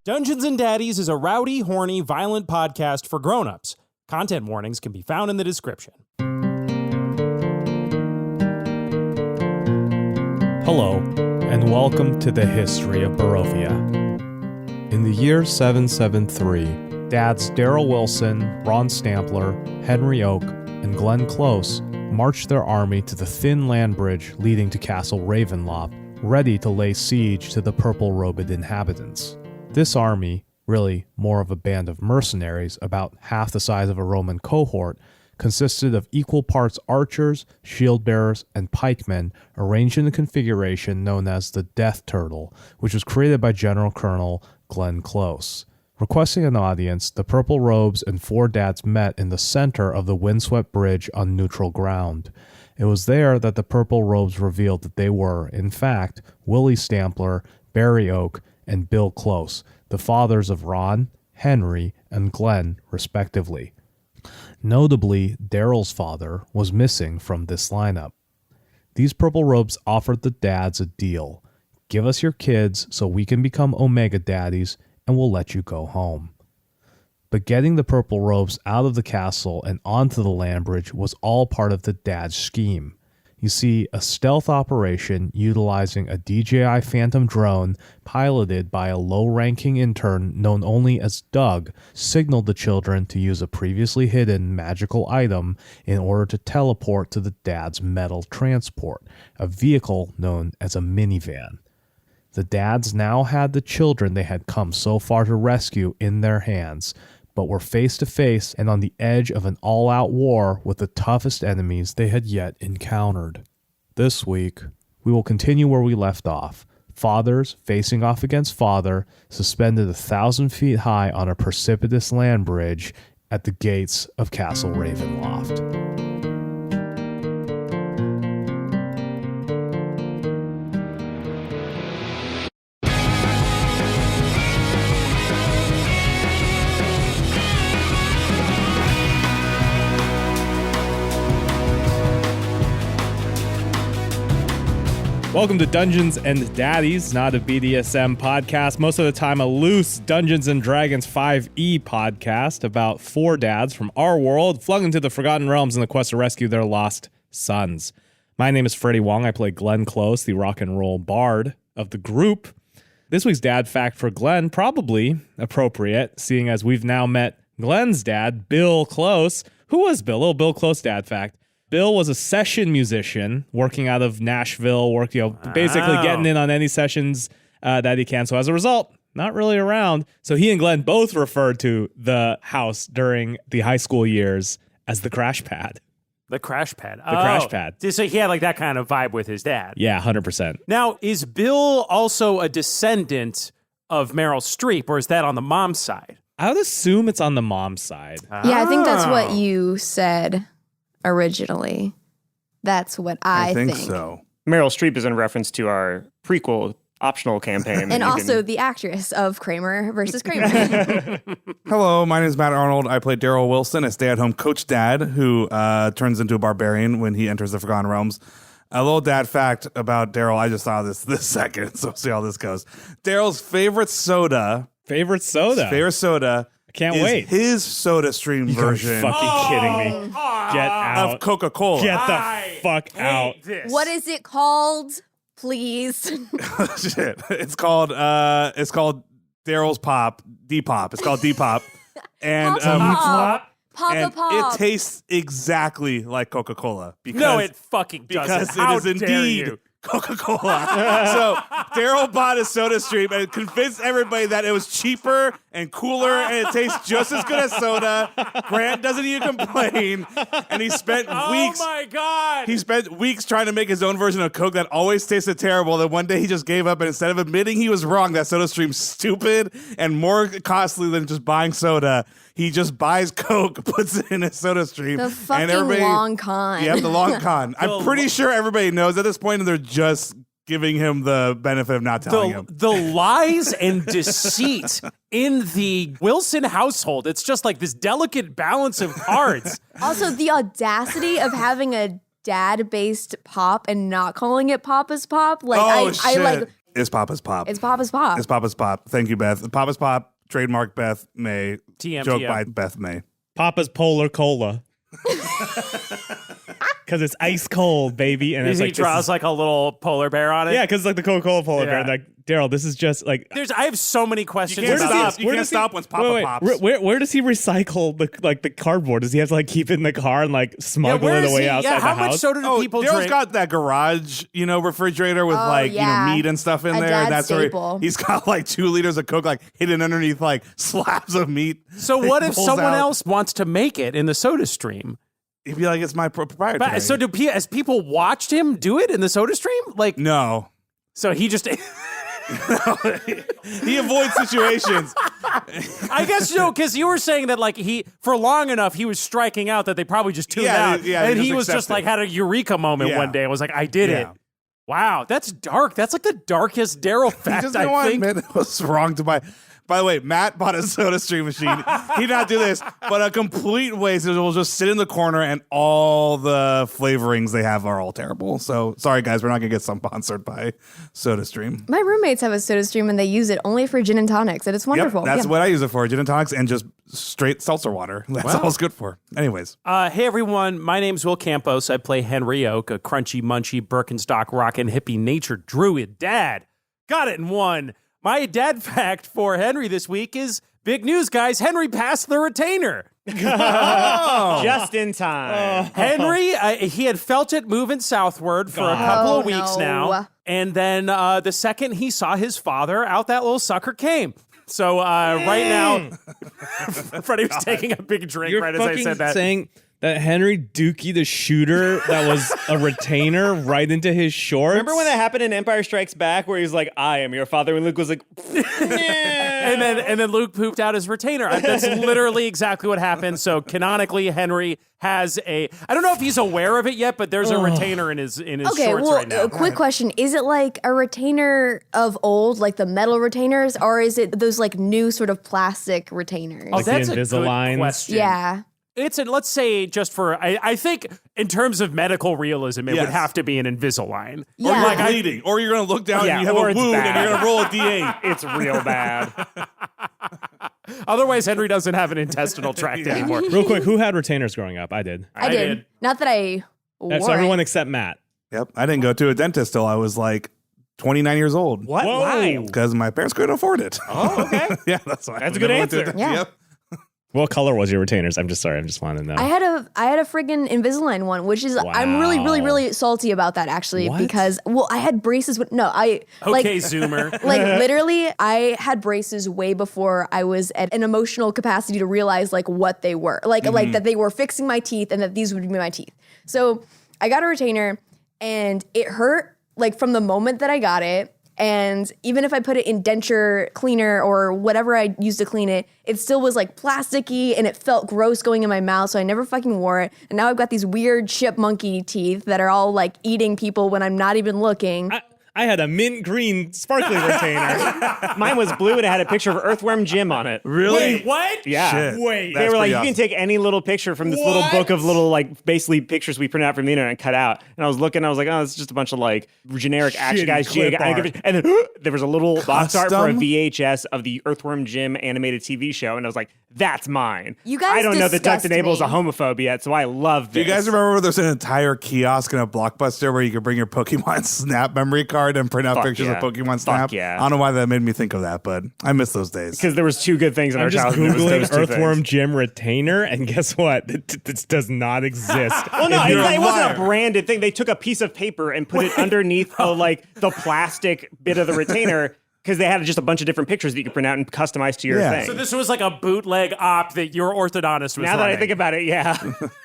Dungeons and Daddies is a rowdy, horny, violent podcast for grown-ups. Content warnings can be found in the description. Hello, and welcome to the history of Barovia. In the year 773, dads Daryl Wilson, Ron Stampler, Henry Oak, and Glenn Close marched their army to the thin land bridge leading to Castle Ravenloft, ready to lay siege to the purple-robed inhabitants. This army, really more of a band of mercenaries about half the size of a Roman cohort, consisted of equal parts archers, shield-bearers, and pikemen arranged in a configuration known as the Death Turtle, which was created by General Colonel Glenn Close. Requesting an audience, the Purple Robes and four dads met in the center of the windswept bridge on neutral ground. It was there that the Purple Robes revealed that they were, in fact, Willy Stampler, Barry Oak, and Bill Close, the fathers of Ron, Henry, and Glenn, respectively. Notably, Daryl's father was missing from this lineup. These Purple Robes offered the dads a deal. Give us your kids so we can become Omega Daddies, and we'll let you go home. But getting the Purple Robes out of the castle and onto the land bridge was all part of the dad's scheme. You see, a stealth operation utilizing a DJI Phantom drone piloted by a low-ranking intern known only as Doug signaled the children to use a previously hidden magical item in order to teleport to the dad's metal transport, a vehicle known as a minivan. The dads now had the children they had come so far to rescue in their hands, but were face-to-face and on the edge of an all-out war with the toughest enemies they had yet encountered. This week, we will continue where we left off. Fathers facing off against father, suspended 1,000 feet high on a precipitous land bridge at the gates of Castle Ravenloft. Welcome to Dungeons and Daddies, not a BDSM podcast. Most of the time, a loose Dungeons and Dragons 5e podcast about four dads from our world flung into the Forgotten Realms in the quest to rescue their lost sons. My name is Freddie Wong. I play Glenn Close, the rock and roll bard of the group. This week's dad fact for Glenn, probably appropriate, seeing as we've now met Glenn's dad, Bill Close. Who was Bill? Little Bill Close dad fact. Bill was a session musician working out of Nashville, basically getting in on any sessions that he can. So as a result, not really around. So he and Glenn both referred to the house during the high school years as the crash pad. The crash pad. The crash pad. So he had like that kind of vibe with his dad. Yeah, 100%. Now, is Bill also a descendant of Meryl Streep, or is that on the mom's side? I would assume it's on the mom's side. Yeah, I think that's what you said originally. That's what I think. So. Meryl Streep is in reference to our prequel optional campaign. And also the actress of Kramer versus Kramer. Hello, my name is Matt Arnold. I play Daryl Wilson, a stay-at-home coach dad who turns into a barbarian when he enters the Forgotten Realms. A little dad fact about Daryl. I just saw this second, so see how this goes. Daryl's favorite soda. Favorite soda? Can't wait. His soda stream version. You're fucking kidding me. Get out. Of Coca-Cola. Get the fuck out. What is it called? Please. Shit. It's called Daryl's Pop. D-Pop. It's called D-Pop. And Papa and Pop. it tastes exactly like Coca-Cola. No, it fucking doesn't. Because it is indeed Coca-Cola. So Daryl bought a soda stream and convinced everybody that it was cheaper and cooler and it tastes just as good as soda. Grant doesn't even complain. And he spent weeks. Oh my God. He spent weeks trying to make his own version of Coke that always tasted terrible. Then one day he just gave up, and instead of admitting he was wrong, that soda stream's stupid and more costly than just buying soda, he just buys Coke, puts it in his soda stream. The fucking long con. Yeah, the long con. I'm pretty sure everybody knows at this point, and they're just giving him the benefit of not telling him. The lies and deceit in the Wilson household. It's just like this delicate balance of cards. Also, the audacity of having a dad-based pop and not calling it Papa's Pop. Like, Oh, I like It's Papa's Pop. It's Papa's Pop. It's Papa's Pop. Thank you, Beth. Papa's Pop, trademark Beth May. TM. Joke by Beth May. Papa's Polar Cola. Because it's ice cold, baby. And it's he like, draws like a little polar bear on it. yeah, because it's like the Coca-Cola polar bear. Yeah. And like, Daryl, this is just like... I have so many questions. You can't about stop. You can't stop once Papa pops. Where does he recycle the cardboard? Does he have to like keep it in the car and like smuggle it away outside Yeah, the how house? much soda do people Daryl's drink? got that garage, refrigerator with yeah. meat and stuff in A there. dad That's staple. where he's got like 2 liters of Coke like hidden underneath like slabs of meat. So what if Pulls someone out. else wants to make it in the soda stream? He'd be like, it's my proprietary. But, so has people watched him do it in the soda stream? Like, No. so he just... He avoids situations. I guess because you were saying that like for long enough he was striking out that they probably just tuned out, they and he just was just accept like it. had a eureka moment Yeah. one day. I was like, I did it. Yeah. Wow, that's dark. That's like the darkest Daryl He fact. just didn't I want to think. admit it was wrong to buy. By the way, Matt bought a soda stream machine. He did not do this, but a complete waste. It will just sit in the corner, and all the flavorings they have are all terrible. So sorry, guys, we're not gonna get sponsored by SodaStream. My roommates have a soda stream and they use it only for gin and tonics, and it's wonderful. Yep, that's Yeah. what I use it for: gin and tonics and just straight seltzer water. That's all it's good for. Anyways, Hey everyone, my name's Will Campos. I play Henry Oak, a crunchy, munchy, Birkenstock rockin' hippie nature druid dad. Got it in one. My dad fact for Henry this week is big news, guys. Henry passed the retainer. Just in time. Henry, he had felt it moving southward for a couple of weeks now. And then the second he saw his father, out that little sucker came. So right now, Freddie was taking a big drink You're right as I fucking said that. saying that Henry Dookie the shooter that was a retainer right into his shorts? Remember when that happened in Empire Strikes Back where he's like, I am your father, and Luke was like, And then Luke pooped out his retainer. That's literally exactly what happened. So canonically, Henry has I don't know if he's aware of it yet, but there's a retainer in his Okay, shorts well, right now. a quick question. Is it like a retainer of old, like the metal retainers, or is it those like new sort of plastic retainers? Oh, the that's a good Invisaligns? question. Yeah. Let's say just for, I think in terms of medical realism, it would Yes. have to be an Invisalign. or Yeah. you're bleeding, or you're gonna look down Yeah, and you have or a it's wound, bad. and you're gonna roll a D8. it's real bad. Otherwise, Henry doesn't have an intestinal tract anymore. Real quick, who had retainers growing up? I did. I did. Not that I wore So everyone it. except Matt. Yep, I didn't go to a dentist till I was like 29 years old. What? Whoa. Why? Because my parents couldn't afford it. Oh, okay. Yeah, that's why. That's I a good never went to answer. dentist. Yeah. Yep. What color was your retainers? I'm just sorry. I'm just wanting to know. I had a friggin' Invisalign one, which is I'm really, really, really salty about that actually What? because I had braces with Okay, Zoomer. like literally I had braces way before I was at an emotional capacity to realize like what they were. Like that they were fixing my teeth and that these would be my teeth. So I got a retainer and it hurt like from the moment that I got it. And even if I put it in denture cleaner or whatever I used to clean it, it still was like plasticky and it felt gross going in my mouth. So I never fucking wore it. And now I've got these weird chipmunky teeth that are all like eating people when I'm not even looking. I had a mint green sparkly retainer. Mine was blue and it had a picture of Earthworm Jim on it. Really? What? Yeah. Shit. Wait. They That's were like, pretty you awesome. can take any little picture from this little book of little, like, basically pictures we print out from the internet and cut out. And I was looking, I was like, oh, it's just a bunch of, like, generic action Shitty guys. clip art. And then there was a little box art for a Custom? VHS of the Earthworm Jim animated TV show. And I was like, that's mine. You guys I don't know that Duck disgust Enable is a me. homophobe yet, so I love Do this. you guys remember there's an entire kiosk in a Blockbuster where you could bring your Pokemon Snap memory card and print out Fuck pictures yeah. of Pokemon Fuck Snap? yeah. I don't know why that made me think of that, but I miss those days. Because there was two good things in our I'm just childhood. It was Googling those two Earthworm things. Jim retainer, and guess what? This does not exist. Well, no, If you're it wasn't a liar. branded thing. They took a piece of paper and put it underneath the plastic bit of the retainer because they had just a bunch of different pictures that you could print out and customize to your Yeah. thing. So this was like a bootleg op that your orthodontist was Now that I running. think about it, yeah.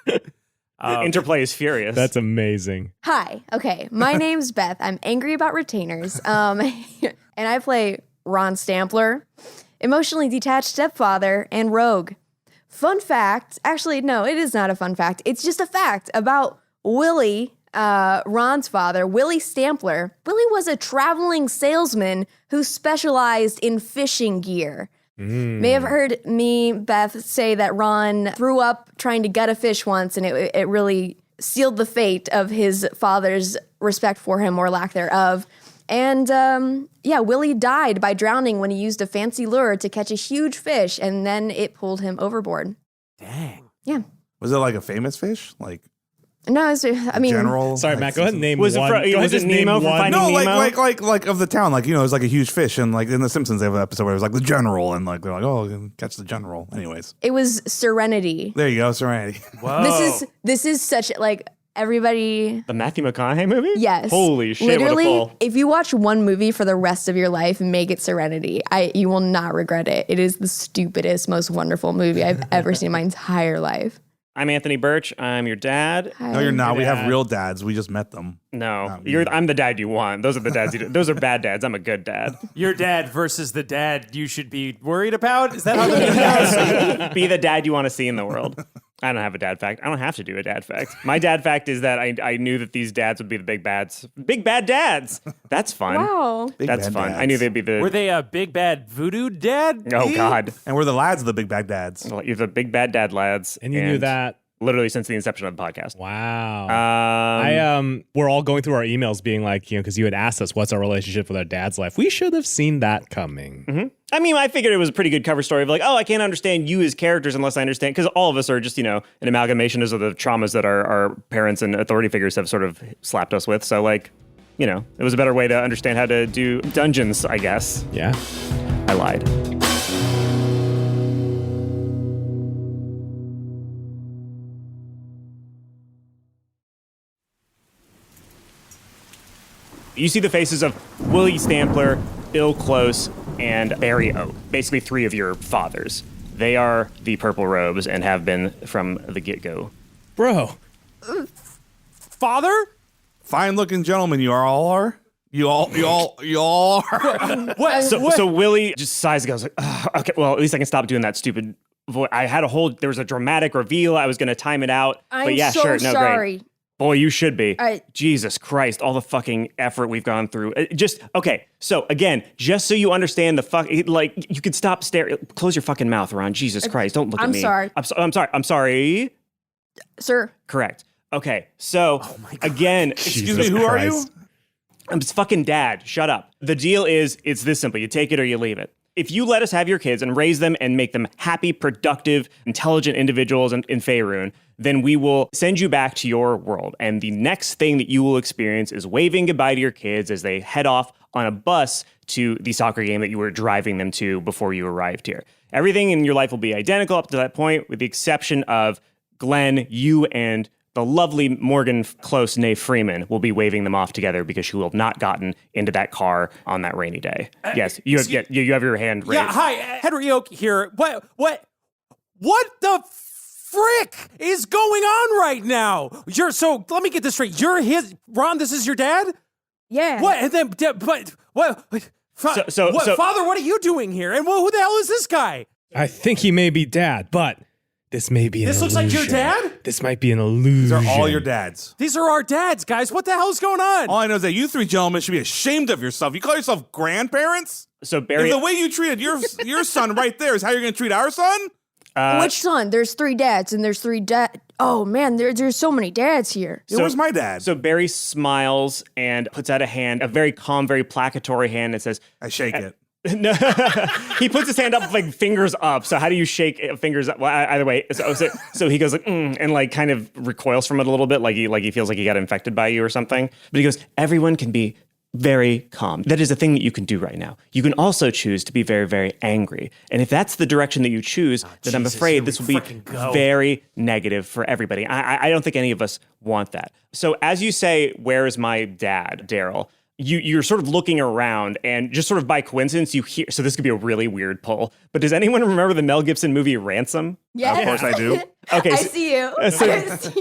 The interplay is furious. That's amazing. Hi. Okay. My name's Beth. I'm angry about retainers. And I play Ron Stampler, emotionally detached stepfather, and rogue. Fun fact. Actually, no, it is not a fun fact. It's just a fact about Willy, Ron's father, Willy Stampler. Willy was a traveling salesman who specialized in fishing gear. May have heard me, Beth, say that Ron threw up trying to gut a fish once, and it really sealed the fate of his father's respect for him or lack thereof. And Willy died by drowning when he used a fancy lure to catch a huge fish, and then it pulled him overboard. Dang. Yeah. Was it like a famous fish? Like No, I mean, general? Sorry, Matt, go ahead and name Was it one. fro- Go ahead was it and name Nemo from one. Finding No, Nemo? like of the town. Like, it was like a huge fish. And like in The Simpsons, they have an episode where it was like the general. And like, they're like, oh, catch the general. Anyways. it was Serenity. There you go, Serenity. Whoa. This is such like everybody. The Matthew McConaughey movie? Yes. Holy shit, Literally, what a pull. if you watch one movie for the rest of your life, make it Serenity. You will not regret it. It is the stupidest, most wonderful movie I've ever seen in my entire life. I'm Anthony Burch. I'm your dad. No, you're not. We have Dad. real dads. We just met them. No, I'm the dad you want. Those are the dads. Those are bad dads. I'm a good dad. Your dad versus the dad you should be worried about? Is that how the movie goes? Be the dad you want to see in the world. I don't have a dad fact. I don't have to do a dad fact. My dad fact is that I knew that these dads would be the big bads. Big bad dads. That's fun. Wow. Big That's bad fun. dads. I knew they'd be the... Were they a big bad voodoo dad? Oh, God. And we're the lads of the big bad dads. Well, you're the big bad dad lads. And you knew that. Literally since the inception of the podcast. Wow. We're all going through our emails being like, because you had asked us what's our relationship with our dad's life. We should have seen that coming. Mm-hmm. I mean, I figured it was a pretty good cover story of like, oh, I can't understand you as characters unless I understand, because all of us are just, an amalgamation of the traumas that our parents and authority figures have sort of slapped us with. So like, it was a better way to understand how to do dungeons, I guess. Yeah. I lied. You see the faces of Willy Stampler, Bill Close, and Barry Oak, basically three of your fathers. They are the Purple Robes and have been from the get-go. Bro. Father? Fine looking gentlemen, you all are. You all are. What? So Willy just sighs and goes like, "Ugh, okay, well, at least I can stop doing that stupid voice. There was a dramatic reveal. I was going to time it out. But yeah, sure. No, sorry. great. Boy, you should be. I- Jesus Christ, all the fucking effort we've gone through. Okay. So again, just so you understand you could stop staring. Close your fucking mouth, Ron. Jesus Christ, don't look at I'm me. sorry. I'm sorry. I'm sorry. Sir. Correct. Okay. So again, Excuse me, who are you? I'm his fucking dad. Shut up. The deal is, it's this simple. You take it or you leave it. If you let us have your kids and raise them and make them happy, productive, intelligent individuals in Faerun, then we will send you back to your world. And the next thing that you will experience is waving goodbye to your kids as they head off on a bus to the soccer game that you were driving them to before you arrived here. Everything in your life will be identical up to that point, with the exception of Glenn, you and the lovely Morgan Close, née Freeman, will be waving them off together because she will have not gotten into that car on that rainy day. Yes, you have your hand raised. Yeah, hi, Henry Oak here. What the frick is going on right now? Let me get this straight. Ron, this is your dad? Yeah. What? And then, Father, what are you doing here? And who the hell is this guy? I think he may be dad, but this may be an This looks like your illusion. dad? This might be an illusion. These are all your dads. These are our dads, guys. What the hell's going on? All I know is that you three gentlemen should be ashamed of yourself. You call yourself grandparents? So Barry, If the way you treated your son right there is how you're going to treat our son? Which son? There's three dads, and there's three Oh man, there's so many dads here. Where's my dad? So Barry smiles and puts out a hand, a very calm, very placatory hand, and says, I shake it. No, he puts his hand up, like fingers up. So how do you shake fingers up? Well, either way. So he goes like, and like kind of recoils from it a little bit, like he feels like he got infected by you or something. But he goes, everyone can be very calm. That is a thing that you can do right now. You can also choose to be very, very angry. And if that's the direction that you choose, then I'm Jesus, afraid here this we will be frickin' go. very negative for everybody. I don't think any of us want that. So as you say, where is my dad, Daryl? You're sort of looking around, and just sort of by coincidence, you hear. So this could be a really weird pull, but does anyone remember the Mel Gibson movie Ransom? Yeah. Of course I do. Okay, I so- see you.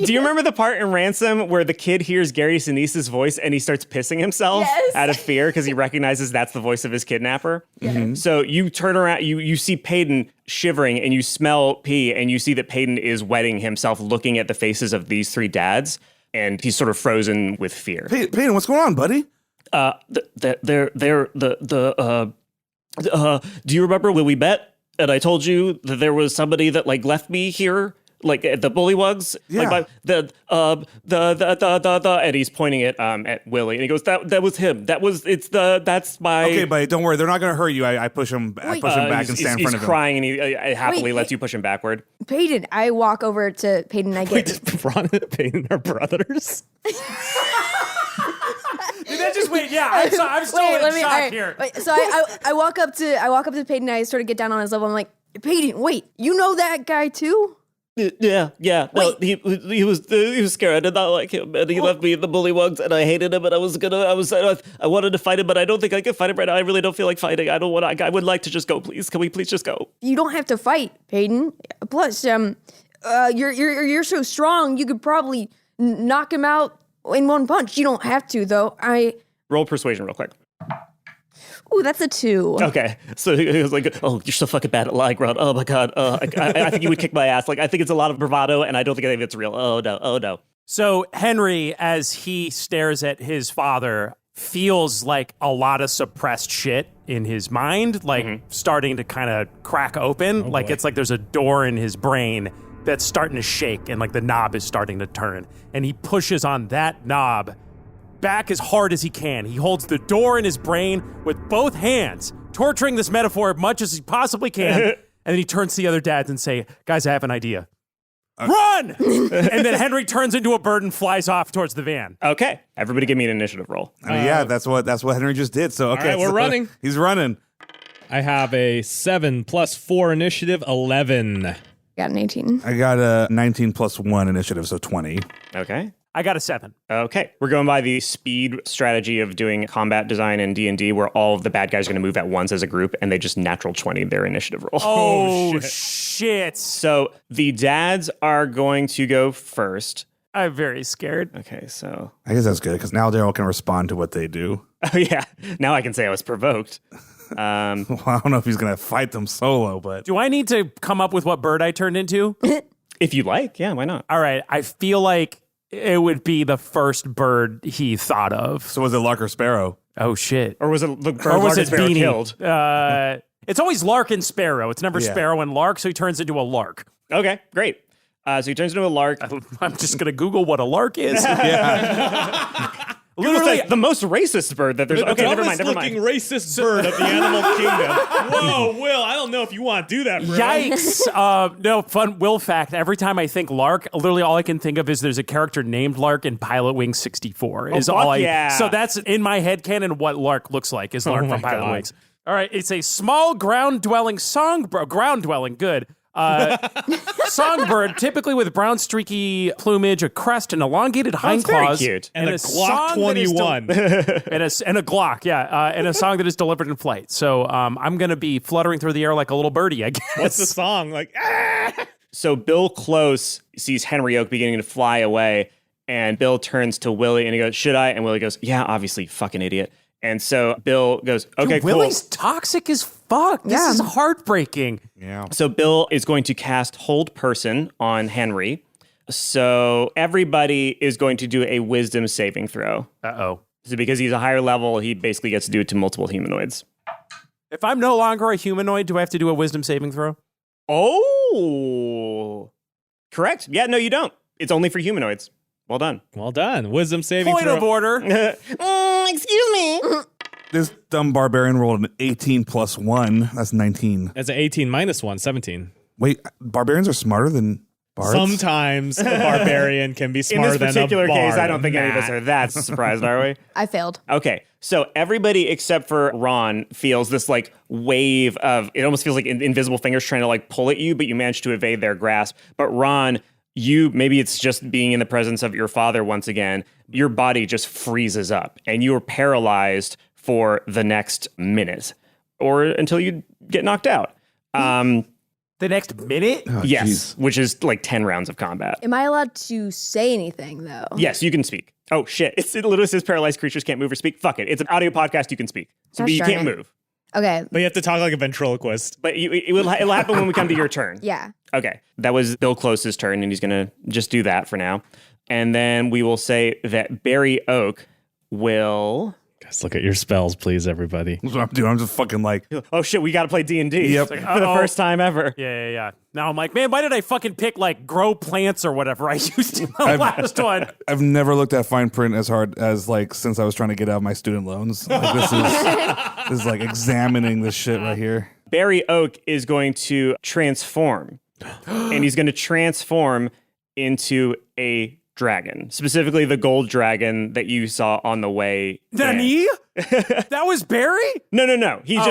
Do you remember the part in Ransom where the kid hears Gary Sinise's voice and he starts pissing himself Yes. out of fear because he recognizes that's the voice of his kidnapper? So you turn around, you see Peyton shivering, and you smell pee, and you see that Peyton is wetting himself looking at the faces of these three dads, and he's sort of frozen with fear. Peyton, what's going on, buddy? Do you remember when we met and I told you that there was somebody that like left me here Like the bullywugs, Yeah. like the and he's pointing at Willy, and he goes, "That was him. That's my." Okay, but don't worry, they're not going to hurt you. I push him. I push him back and stand in front of He's him. crying, and he happily Wait, lets you push him backward. Peyton, I walk over to Peyton and I Wait, get did Ron and Peyton are brothers? Did that just wait? Yeah, I'm still Wait, in let me. shock all right, here. wait, so I walk up to Peyton and I sort of get down on his level. I'm like, Peyton, wait, you know that guy too? Yeah. No, he was scared. I did not like him, and he left me in the bullywugs, and I hated him. And I wanted to fight him, but I don't think I can fight him right now. I really don't feel like fighting. I don't want. I would like to just go, please. Can we please just go? You don't have to fight, Peyton. Plus, you're so strong. You could probably knock him out in one punch. You don't have to, though. Roll persuasion real quick. Ooh, that's a 2. Okay, so he was like, "Oh, you're so fucking bad at lying, Ron. Oh my god, I think you would kick my ass. Like, I think it's a lot of bravado, and I don't think it's real. Oh no. So Henry, as he stares at his father, feels like a lot of suppressed shit in his mind, like starting to kind of crack open. Like it's like there's a door in his brain that's starting to shake, and like the knob is starting to turn. And he pushes on that knob back as hard as he can. He holds the door in his brain with both hands, torturing this metaphor as much as he possibly can. And then he turns to the other dads and say, "Guys, I have an idea. Run!" And then Henry turns into a bird and flies off towards the van. Okay, everybody, give me an initiative roll. I mean, yeah, that's what Henry just did. So okay, right, we're so running. He's running. I have a 7 plus 4 initiative, 11. Got an 18. I got a 19 plus 1 initiative, so 20. Okay. I got a 7. Okay, we're going by the speed strategy of doing combat design in D&D, where all of the bad guys are going to move at once as a group, and they just natural 20 their initiative roll. Oh, shit. So the dads are going to go first. I'm very scared. Okay, so... I guess that's good, because now Daryl can respond to what they do. Oh, yeah. Now I can say I was provoked. Well, I don't know if he's going to fight them solo, but... Do I need to come up with what bird I turned into? If you like, yeah, why not? All right, I feel like it would be the first bird he thought of. So was it Lark or Sparrow? Oh, shit. Or was it the bird Or was it Sparrow Beanie? killed? It's always Lark and Sparrow. It's never Yeah. Sparrow and Lark, so he turns into a lark. Okay, great. So he turns into a lark. I'm just going to Google what a lark is. Literally the most racist bird that there's. Okay, never mind. looking racist bird of the animal kingdom. Whoa, Will, I don't know if you want to do that, bro. Yikes. No, fun Will fact. Every time I think Lark, literally all I can think of is there's a character named Lark in Pilot Wings 64. Is all yeah. So that's in my head canon what Lark looks like is Lark Oh from my Pilot God. Wings. All right, it's a small ground-dwelling ground-dwelling, good. Songbird, typically with brown streaky plumage, a crest, and elongated hindclaws. very cute. And a song Glock that is 21. and a Glock, yeah, and a song that is delivered in flight. So I'm going to be fluttering through the air like a little birdie, I guess. What's the song? Like, So Bill Close sees Henry Oak beginning to fly away, and Bill turns to Willy and he goes, "Should I?" And Willy goes, "Yeah, obviously, fucking idiot." And so Bill goes, "Okay, cool." Willie's toxic as fuck. This Yeah. is heartbreaking. Yeah. So Bill is going to cast Hold Person on Henry. So everybody is going to do a wisdom saving throw. Uh-oh. So because he's a higher level, he basically gets to do it to multiple humanoids. If I'm no longer a humanoid, do I have to do a wisdom saving throw? Oh, correct. Yeah, no, you don't. It's only for humanoids. Well done. well done. Wisdom saving Point throw. of order. Excuse me. This dumb barbarian rolled an 18 plus 1. That's 19. That's an 18 minus 1, 17. Wait, barbarians are smarter than bards? Sometimes a barbarian can be In smarter this than a particular case, bard. I don't think any of us are that surprised, are we? I failed. Okay, so everybody except for Ron feels this like wave of, it almost feels like invisible fingers trying to like pull at you, but you manage to evade their grasp. But Ron, maybe it's just being in the presence of your father once again, your body just freezes up and you are paralyzed for the next minute or until you get knocked out. The next minute? Oh, Yes, jeez. which is like 10 rounds of combat. Am I allowed to say anything, though? Yes, you can speak. Oh, shit. It literally says paralyzed creatures can't move or speak. Fuck it. It's an audio podcast. You can speak. So Gosh you darn can't it. move. Okay. But you have to talk like a ventriloquist. But it'll happen when we come to your turn. Yeah. Okay. That was Bill Close's turn, and he's going to just do that for now. And then we will say that Barry Oak will Guys, look at your spells, please, everybody. That's what I'm doing. I'm just fucking like, Oh shit, we got to play D&D Yep. for the first time ever. Yeah. Now I'm like, man, why did I fucking pick like grow plants or whatever I used in the last one? I've never looked at fine print as hard as like since I was trying to get out of my student loans. Like, this is like examining this shit right here. Barry Oak is going to transform, and he's going to transform into a dragon, specifically the gold dragon that you saw on the way. Nani? That was Barry? No. He's a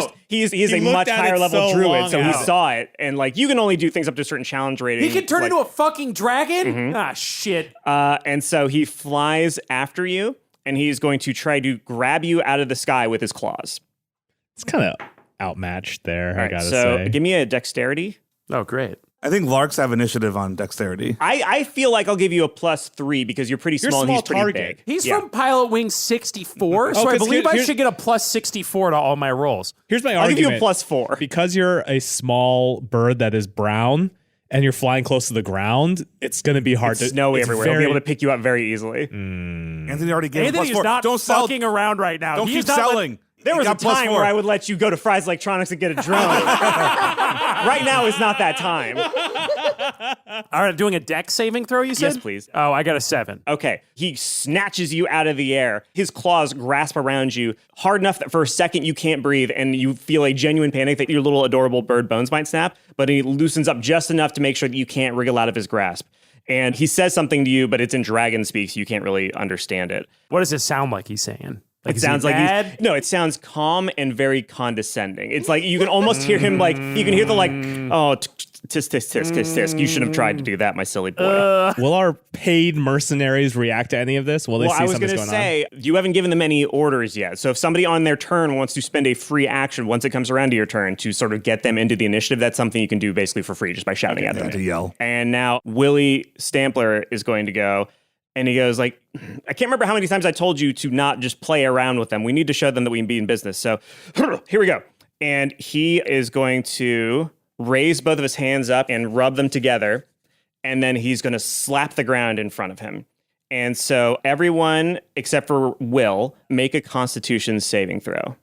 looked much at higher it level so druid, long so he ago. saw it, and like you can only do things up to a certain challenge rating. He can turn like, into a fucking dragon? Ah, shit. and so he flies after you, and he's going to try to grab you out of the sky with his claws. It's kind of outmatched there, All I right, gotta so say. give me a dexterity. Oh, great. I think Larks have initiative on dexterity. I feel like I'll give you a +3 because you're pretty You're a small and he's small pretty target. big. He's Yeah. from Pilot Wing 64, so I 'cause believe I here's- should get a +64 to all my rolls. Here's my I'll give argument. you a +4. Because you're a small bird that is brown and you're flying close to the ground, it's going to be hard to... Snowy it's everywhere. I'll very- be able to pick you up very easily. Anthony already gave Anthony him is +4. not Don't sell. fucking around right now. Don't He's keep not let- selling. There He was a got time +4. where I would let you go to Fry's Electronics and get a drone. Right now is not that time. All right, doing a dex saving throw, you said? Yes, please. Oh, I got a 7. Okay, he snatches you out of the air. His claws grasp around you hard enough that for a second you can't breathe and you feel a genuine panic that your little adorable bird bones might snap, but he loosens up just enough to make sure that you can't wriggle out of his grasp. And he says something to you, but it's in dragon speak, so you can't really understand it. What does it sound like he's saying? Like, It is he sounds like mad? no, it sounds calm and very condescending. It's like you can almost hear him like you can hear the like, oh, tisk tisk tisk tisk tisk. You shouldn't have tried to do that, my silly boy. Will our paid mercenaries react to any of this? Will they Well, see I was something's going to going say, you haven't given them any orders yet. So if somebody on their turn wants to spend a free action once it comes around to your turn to sort of get them into the initiative, that's something you can do basically for free just by shouting at them. To yell. And now Willy Stampler is going to go. And he goes like, I can't remember how many times I told you to not just play around with them. We need to show them that we can be in business. So here we go. And he is going to raise both of his hands up and rub them together. And then he's going to slap the ground in front of him. And so everyone except for Will make a Constitution saving throw.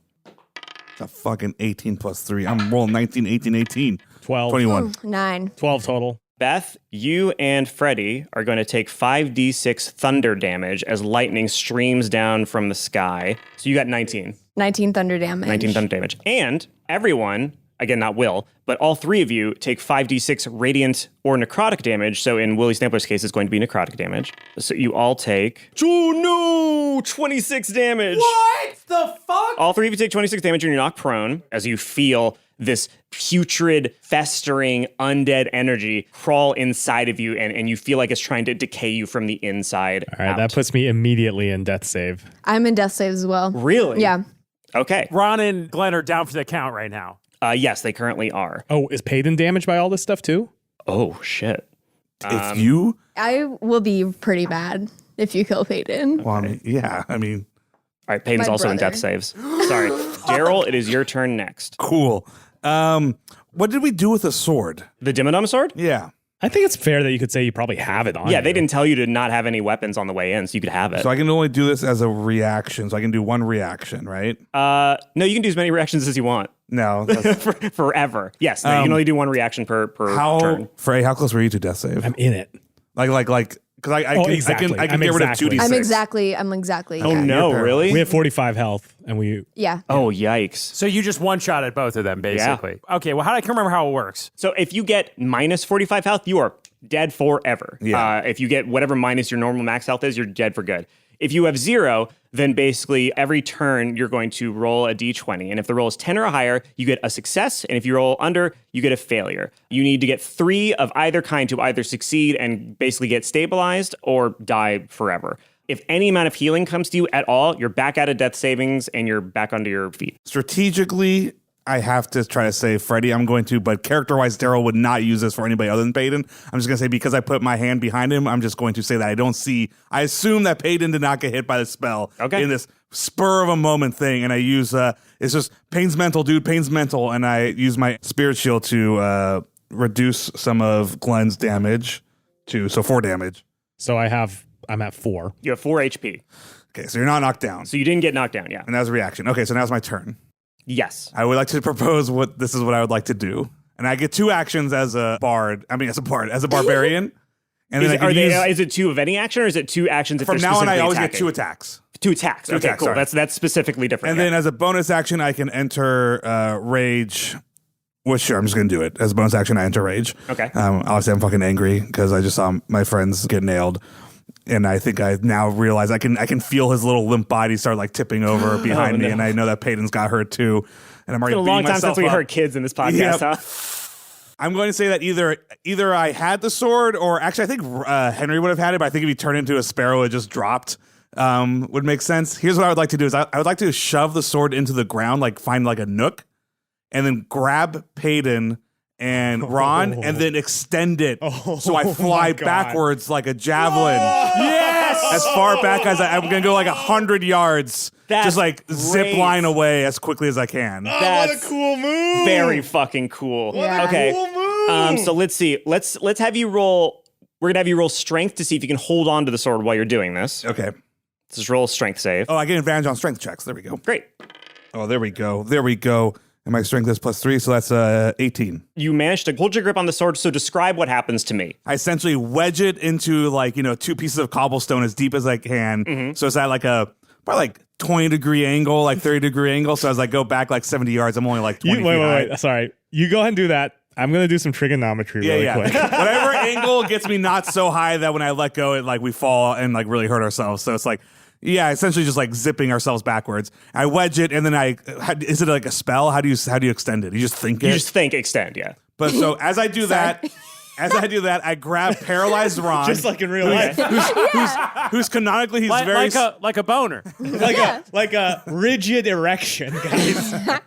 It's a fucking 18 +3. I'm rolling 19, 18, 18. 12. 21. 9. 12 total. Beth, you and Freddie are going to take 5d6 thunder damage as lightning streams down from the sky. So you got 19. 19 thunder damage. 19 thunder damage. And everyone, again, not Will, but all three of you take 5d6 radiant or necrotic damage. So in Willy Stampler's case, it's going to be necrotic damage. So you all take, oh no, 26 damage. What the fuck? All three of you take 26 damage and you're knocked prone as you feel this putrid, festering, undead energy crawl inside of you, and you feel like it's trying to decay you from the inside All right, out. that puts me immediately in death save. I'm in death saves as well. Really? Yeah. Okay. Ron and Glenn are down for the count right now. Yes, they currently are. Oh, is Payton damaged by all this stuff too? Oh, shit. If you, I will be pretty bad if you kill Peyton. well, I mean, yeah, I mean, All right, Peyton's My also in brother. death saves. Sorry. Daryl, it is your turn next. cool. What did we do with the sword? The Dimmadum sword? Yeah. I think it's fair that you could say you probably have it on Yeah, they you. didn't tell you to not have any weapons on the way in, so you could have it. So I can only do this as a reaction. So I can do one reaction, right? No, you can do as many reactions as you want. No. That's, Forever. Yes, no, you can only do one reaction per turn. Frey, how close were you to death save? I'm in it. Because I can exactly. I can I'm get rid of exactly. 2d6. I'm exactly. Oh, yeah. no, You're really? We have 45 health, and we... Yeah. Oh, yikes. So you just one-shot at both of them, basically. Okay, well, I can't remember how it works. So if you get minus 45 health, you are dead forever. Yeah. If you get whatever minus your normal max health is, you're dead for good. If you have 0, then basically every turn you're going to roll a d20. And if the roll is 10 or higher, you get a success. And if you roll under, you get a failure. You need to get 3 of either kind to either succeed and basically get stabilized or die forever. If any amount of healing comes to you at all, you're back out of death savings and you're back onto your feet. Strategically, I have to try to say Freddie. I'm going to, but character-wise, Daryl would not use this for anybody other than Peyton. I'm just going to say because I put my hand behind him, I'm just going to say that I assume that Peyton did not get hit by the spell in this spur of a moment thing, and I use, it's just Payne's mental, dude, Payne's mental, and I use my spirit shield to reduce some of Glenn's damage so 4 damage. So I'm at 4. You have 4 HP. Okay, so you're not knocked down. So you didn't get knocked down, yeah. And that was a reaction. Okay, so now's my turn. Yes. I would like to propose what I would like to do. And I get 2 actions as a barbarian. And then Is it 2 of any action, or is it 2 actions if from they're now on I specifically always attacking? get 2 attacks. 2 attacks. Okay, attacks, cool. sorry. That's specifically different. And then as a bonus action, I can enter rage. Well, sure, I'm just going to do it. As a bonus action, I enter rage. Okay. Obviously, I'm fucking angry because I just saw my friends get nailed. And I think I now realize I can feel his little limp body start like tipping over behind me. And I know that Peyton's got hurt too. And I'm already it's been a long beating time since myself we up. heard kids in this podcast, huh? I'm going to say that either I had the sword, or actually I think Henry would have had it, but I think if he turned into a sparrow, it just dropped. Would make sense. Here's what I would like to do: is I would like to shove the sword into the ground, like find like a nook, and then grab Peyton and Ron, and then extend it so I fly backwards like a javelin. Yes! As far back as I'm going to go like 100 yards. That's just like zip great. line away as quickly as I can. That's what a cool move! Very fucking cool. Yeah. Okay. Cool move! So let's see. Let's have you roll. We're gonna have you roll strength to see if you can hold on to the sword while you're doing this. Okay. Let's just roll a strength save. Oh, I get advantage on strength checks. There we go. Great. Oh, there we go. There we go. And my strength is +3, so that's 18. You managed to hold your grip on the sword, so describe what happens to me. I essentially wedge it into 2 pieces of cobblestone as deep as I can. So it's at like a probably like 20-degree angle, like 30-degree angle. So as I go back like 70 yards, I'm only like 20 feet high. Wait. Sorry. You go ahead and do that. I'm going to do some trigonometry really quick. Whatever angle gets me not so high that when I let go, it like we fall and like really hurt ourselves. So it's like, yeah, essentially just like zipping ourselves backwards. I wedge it, and then is it like a spell? How do you extend it? You just think it? You just think extend, yeah. But so as I do that, I grab paralyzed Ron. Just like in real life. Who's canonically he's like a boner. like a rigid erection, guys.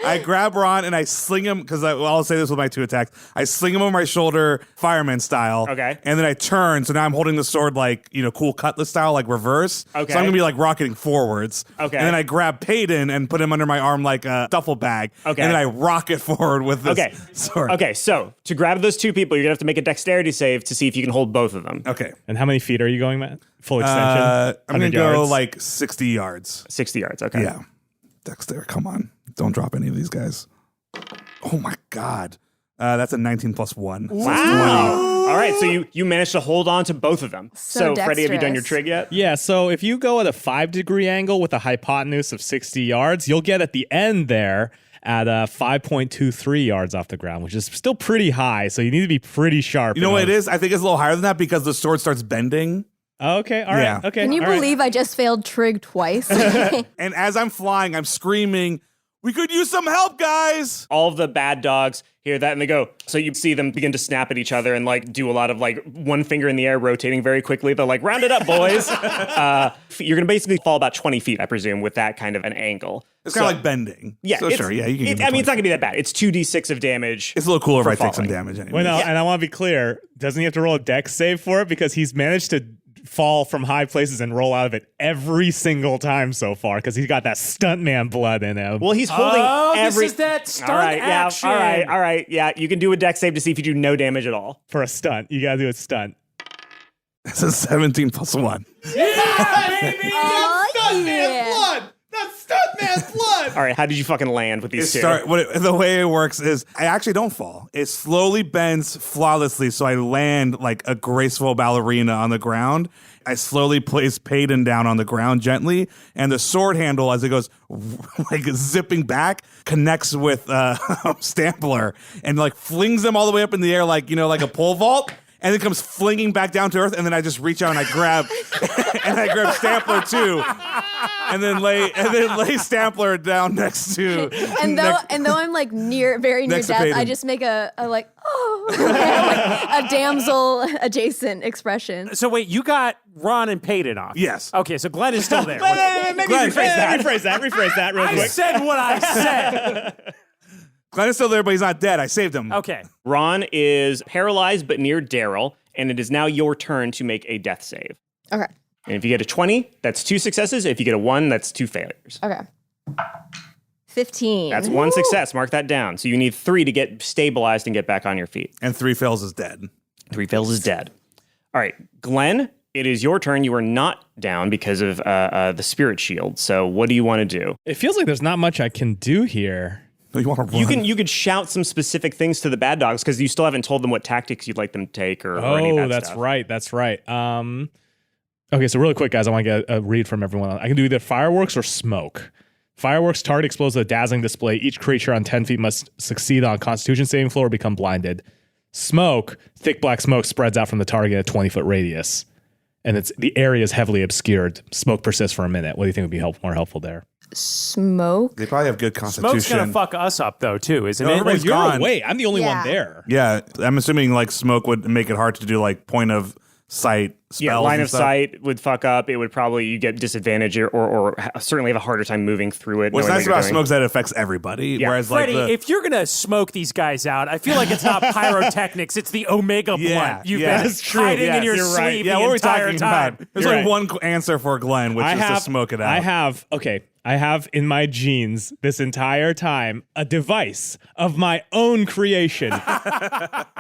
I grab Ron and I sling him, because I'll say this with my 2 attacks. I sling him over my shoulder, fireman style. Okay. And then I turn, so now I'm holding the sword like, cool cutlass style, like reverse. Okay. So I'm going to be like rocketing forwards. Okay. And then I grab Peyton and put him under my arm like a duffel bag. Okay. And then I rocket forward with this sword. Okay, so to grab those 2 people, you're going to have to make a dexterity save to see if you can hold both of them. Okay. And how many feet are you going, Matt? Full extension? I'm going to go yards? like 60 yards. 60 yards, okay. Yeah. Dexter, come on. Don't drop any of these guys. Oh my God. That's a 19 plus 1. So that's 20. All right, so you managed to hold on to both of them. So Freddie, have you done your dexterous. trig yet? Yeah, so if you go at a 5-degree angle with a hypotenuse of 60 yards, you'll get at the end there at 5.23 yards off the ground, which is still pretty high. So you need to be pretty sharp. You know what it is? I think it's a little higher than that because the sword starts bending. Okay, all right. Yeah. Okay. Can you all right. believe I just failed trig twice? And as I'm flying, I'm screaming, "We could use some help, guys!" All of the bad dogs hear that and they go. So you see them begin to snap at each other and like do a lot of like one finger in the air rotating very quickly. They're like, round it up, boys. You're going to basically fall about 20 feet, I presume, with that kind of an angle. It's kind of like bending. Yeah, So sure, yeah, you can give me I mean, it's not 20. going to be that bad. It's 2d6 of damage. It's a little cooler if I for take some falling. damage anyway. Well, no, and I want to be clear. Doesn't he have to roll a dex save for it? Because he's managed to fall from high places and roll out of it every single time so far because he's got that stuntman blood in him. Well, he's holding every... This is that stunt all right, action. Yeah, all right. Yeah, you can do a dex save to see if you do no damage at all. For a stunt. You got to do a stunt. It's a 17 plus 1. Oh, yeah. That's stuntman blood! All right, how did you fucking land with these two? The way it works is I actually don't fall. It slowly bends flawlessly, so I land like a graceful ballerina on the ground. I slowly place Peyton down on the ground gently, and the sword handle, as it goes like zipping back, connects with Stampler and like flings them all the way up in the air like a pole vault. And then comes flinging back down to earth, and then I just reach out and I grab Stampler too, and then lay Stampler down next to. And though I'm like very near Next to death, Peyton. I just make a like a damsel adjacent expression. So wait, you got Ron and Peyton off. Yes. Okay, so Glenn is still there. Maybe Glenn, rephrase that real I quick. said what I said. Glenn is still there, but he's not dead. I saved him. Okay. Ron is paralyzed but near Daryl, and it is now your turn to make a death save. Okay. And if you get a 20, that's 2 successes. If you get a 1, that's 2 failures. Okay. 15. That's 1 success. Mark that down. So you need 3 to get stabilized and get back on your feet. And 3 fails is dead. 3 fails is dead. All right, Glenn, It is your turn. You are not down because of the spirit shield. So what do you want to do? It feels like there's not much I can do here. No, you want to run. You could shout some specific things to the bad dogs because you still haven't told them what tactics you'd like them to take or any of that that's stuff. right. That's right. Okay, so really quick, guys, I want to get a read from everyone. I can do either fireworks or smoke. Fireworks, target explodes with a dazzling display. Each creature on 10 feet must succeed on a Constitution saving throw or become blinded. Smoke, thick black smoke spreads out from the target at a 20-foot radius. And the area is heavily obscured. Smoke persists for a minute. What do you think would be more helpful there? Smoke. They probably have good constitution. Smoke's gonna fuck us up though too, isn't No, it? everybody's You're gone. away. I'm the only Yeah. one there. Yeah, I'm assuming like smoke would make it hard to do like point of sight spells. Yeah, line and of stuff. sight would fuck up. It would probably, you get disadvantage or certainly have a harder time moving through it. What's knowing nice what you're about doing. smoke is that it affects everybody. Yeah. Whereas Freddie, like if you're gonna smoke these guys out, I feel like it's not pyrotechnics; it's the Omega Yeah, blunt. You've yeah. been That's true. hiding in Yes, your you're sleep right. the what are we entire talking time. about? There's You're only right. one answer for Glenn, which is to smoke it out. I have in my genes this entire time a device of my own creation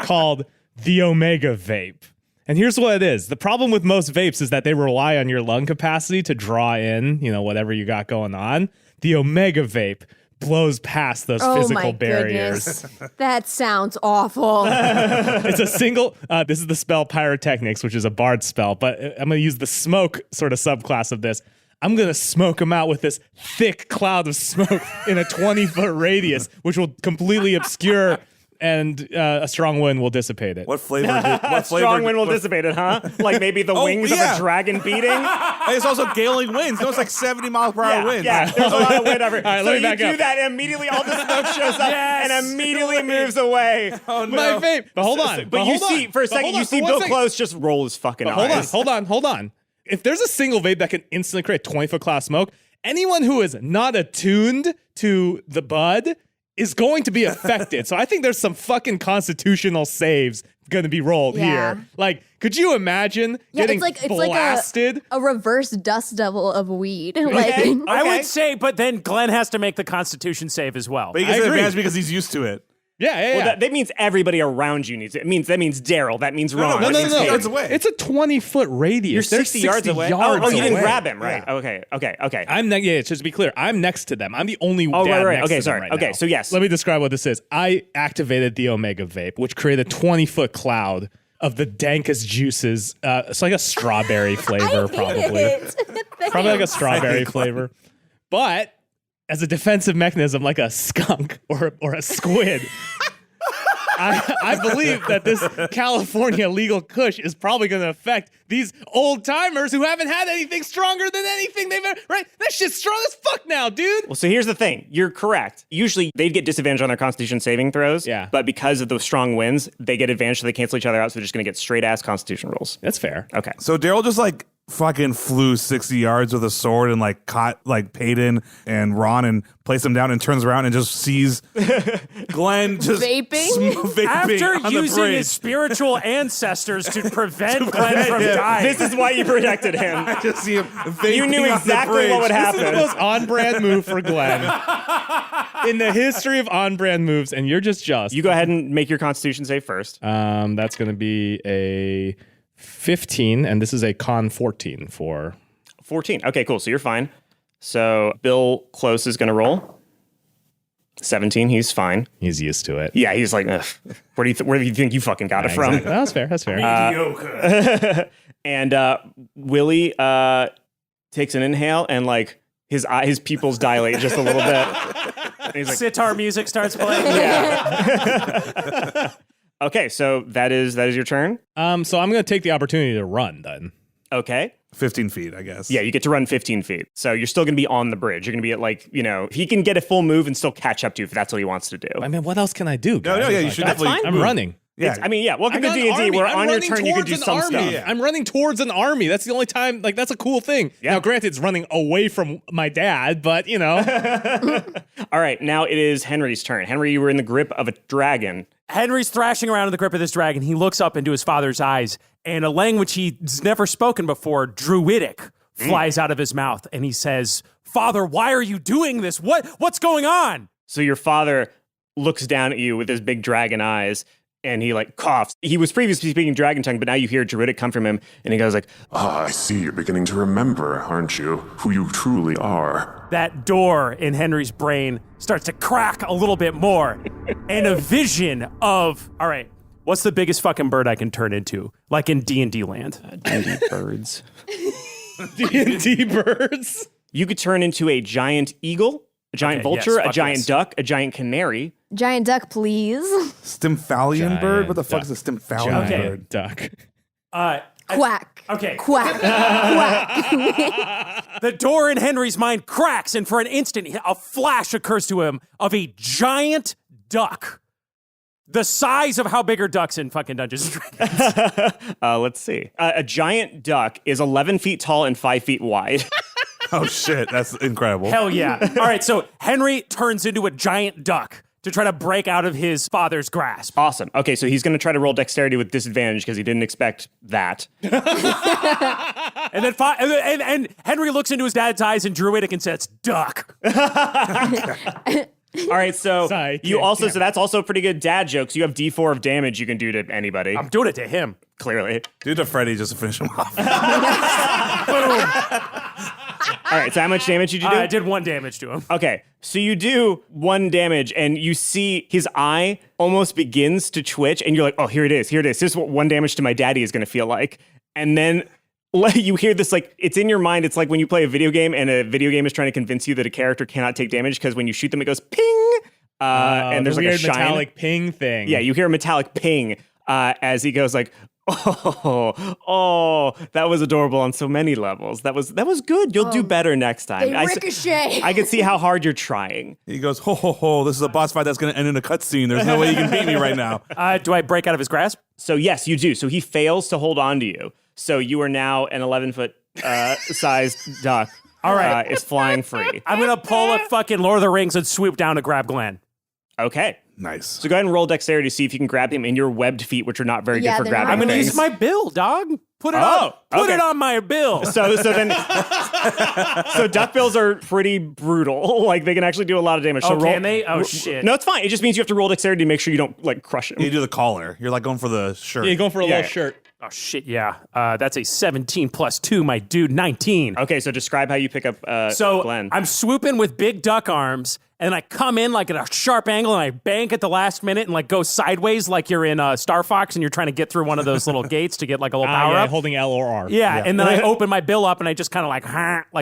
called the Omega Vape. And here's what it is. The problem with most vapes is that they rely on your lung capacity to draw in, whatever you got going on. The Omega Vape blows past those Oh physical my barriers. goodness. That sounds awful. It's a single, this is the spell Pyrotechnics, which is a bard spell, but I'm going to use the smoke sort of subclass of this. I'm going to smoke them out with this thick cloud of smoke in a 20-foot radius, which will completely obscure and a strong wind will dissipate it. What flavor? What flavor? Strong wind will dissipate it, huh? Like maybe the wings of yeah. a dragon beating. And it's also galing winds. No, it's like 70 miles per hour winds. Yeah, there's a lot of wind over. All right, so let me you back do up. that, and immediately all the smoke shows up Yes. and immediately moves away. Oh no. My vape. But hold on. But you see, for a second, hold on, you see for 1 Bill second. Close just roll his fucking eyes. Hold on. If there's a single vape that can instantly create 20-foot cloud of smoke, anyone who is not attuned to the bud is going to be affected. So I think there's some fucking constitutional saves going to be rolled Yeah. here. Like, could you imagine getting blasted? Like a reverse dust devil of weed. Okay. I would say, but then Glenn has to make the Constitution save as well. But he gets I an agree. advantage because he's used to it. Yeah. Well, that means everybody around you needs it. That means Daryl. That means Ron. no, that means Kate. It's away. It's a 20-foot radius. You're They're 60 yards away. yards Oh, you didn't away. grab him, right? Okay. Just to be clear, I'm next to them. I'm the only Oh, dad right. next Okay, to them sorry. right Okay, now. so yes. Let me describe what this is. I activated the Omega Vape, which created a 20-foot cloud of the dankest juices. It's like a strawberry flavor, probably. Probably like a strawberry flavor. But as a defensive mechanism, like a skunk or a squid, I believe that this California legal kush is probably going to affect these old timers who haven't had anything stronger than anything they've ever. Right? That shit's strong as fuck now, dude. Well, so here's the thing. You're correct. Usually they'd get disadvantage on their Constitution saving throws. Yeah. But because of those strong winds, they get advantage, so they cancel each other out. So they're just going to get straight ass Constitution rolls. That's fair. Okay. So Daryl just like fucking flew 60 yards with a sword and like caught like Peyton and Ron and placed them down and turns around and just sees Glenn just Vaping? vaping After on the using bridge. his spiritual ancestors to prevent Glenn from dying. This is why you protected him. Just see him vaping You knew on the exactly what would bridge. This is the happen. most on-brand move for Glenn in the history of on-brand moves, and you're just. You go ahead and make your Constitution save first. That's going to be a 15, and this is a con 14 for. 14. Okay, cool. So you're fine. So Bill Close is going to roll. 17. He's fine. He's used to it. Yeah, he's like, ugh, where do you think you fucking got it from? Exactly. That's fair. That's fair. Mediocre. And Willy takes an inhale and like his pupils dilate just a little bit. And he's like, Sitar music starts playing. okay, so that is your turn. So I'm going to take the opportunity to run then. Okay. 15 feet, I guess. Yeah, you get to run 15 feet. So you're still going to be on the bridge. You're going to be at like, he can get a full move and still catch up to you if that's what he wants to do. I mean, what else can I do? No, guys? yeah, you Like, should that's definitely. fine. I'm running. Yeah. Welcome to got an D&D army. where I'm on your running turn you can towards do an some army. stuff. Yeah. I'm running towards an army. That's the only time, like, that's a cool thing. Yeah. Now, granted, it's running away from my dad, but, All right, now it is Henry's turn. Henry, you were in the grip of a dragon. Henry's thrashing around in the grip of this dragon. He looks up into his father's eyes, and a language he's never spoken before, Druidic, flies out of his mouth, and he says, "Father, why are you doing this? What's going on?" So your father looks down at you with his big dragon eyes, And he like coughs. He was previously speaking dragon tongue, but now you hear Druidic come from him, and he goes like, I see you're beginning to remember, aren't you, who you truly are. That door in Henry's brain starts to crack a little bit more, and a vision of, all right, what's the biggest fucking bird I can turn into? Like in D&D land. D&D birds. D&D birds. You could turn into a giant eagle, a giant vulture, yes, a giant yes. duck, a giant canary. Giant duck, please. Stymphalian bird? What the fuck duck. is a Stymphalian Okay. bird? Duck. Quack. Okay. Quack. Quack. The door in Henry's mind cracks, and for an instant, a flash occurs to him of a giant duck. The size of how big are ducks in fucking Dungeons & Dragons? Let's see. A giant duck is 11 feet tall and 5 feet wide. Oh shit, that's incredible. Hell yeah. All right, so Henry turns into a giant duck to try to break out of his father's grasp. Awesome. Okay, so he's going to try to roll dexterity with disadvantage because he didn't expect that. And then and Henry looks into his dad's eyes in Druidic and says, duck. All right, so Sorry, you can't- also, so that's also a pretty good dad joke. So you have D4 of damage you can do to anybody. I'm doing it to him. Clearly. Do it to Freddie just to finish him off. All right, so how much damage did you do? I did 1 damage to him. Okay, so you do 1 damage, and you see his eye almost begins to twitch, and you're like, oh, here it is, here it is. This is what 1 damage to my daddy is going to feel like. And then you hear this, like, it's in your mind. It's like when you play a video game, and a video game is trying to convince you that a character cannot take damage, because when you shoot them, it goes ping, and there's the like weird a shine. metallic ping thing. Yeah, you hear a metallic ping as he goes like, oh, that was adorable on so many levels. That was good. You'll do better next time. They ricochet. I can see how hard you're trying. He goes, ho, ho, ho, this is a boss fight that's going to end in a cutscene. There's no way you can beat me right now. Do I break out of his grasp? So yes, you do. So he fails to hold on to you. So you are now an 11-foot sized duck. All right. Is flying free. I'm going to pull a fucking Lord of the Rings and swoop down to grab Glenn. Okay. Nice. So go ahead and roll dexterity to see if you can grab him in your webbed feet, which are not very Yeah, good for they're not grabbing I'm going to things. use my bill, dog. Put it Oh, on. Put okay. it on my bill. So then, so duckbills are pretty brutal. Like they can actually do a lot of damage. So Oh, roll, can they? Oh, shit. No, it's fine. It just means you have to roll dexterity to make sure you don't like crush him. You do the collar. You're like going for the shirt. Yeah, you're going for a Yeah. little shirt. Oh, shit, yeah. That's a 17 plus 2, my dude, 19. Okay, so describe how you pick up So Glenn. I'm swooping with big duck arms, and I come in like at a sharp angle, and I bank at the last minute and like go sideways like you're in Star Fox and you're trying to get through one of those little gates to get like a little power Yeah, up. holding L or R. Yeah, and then I open my bill up and I just kind of like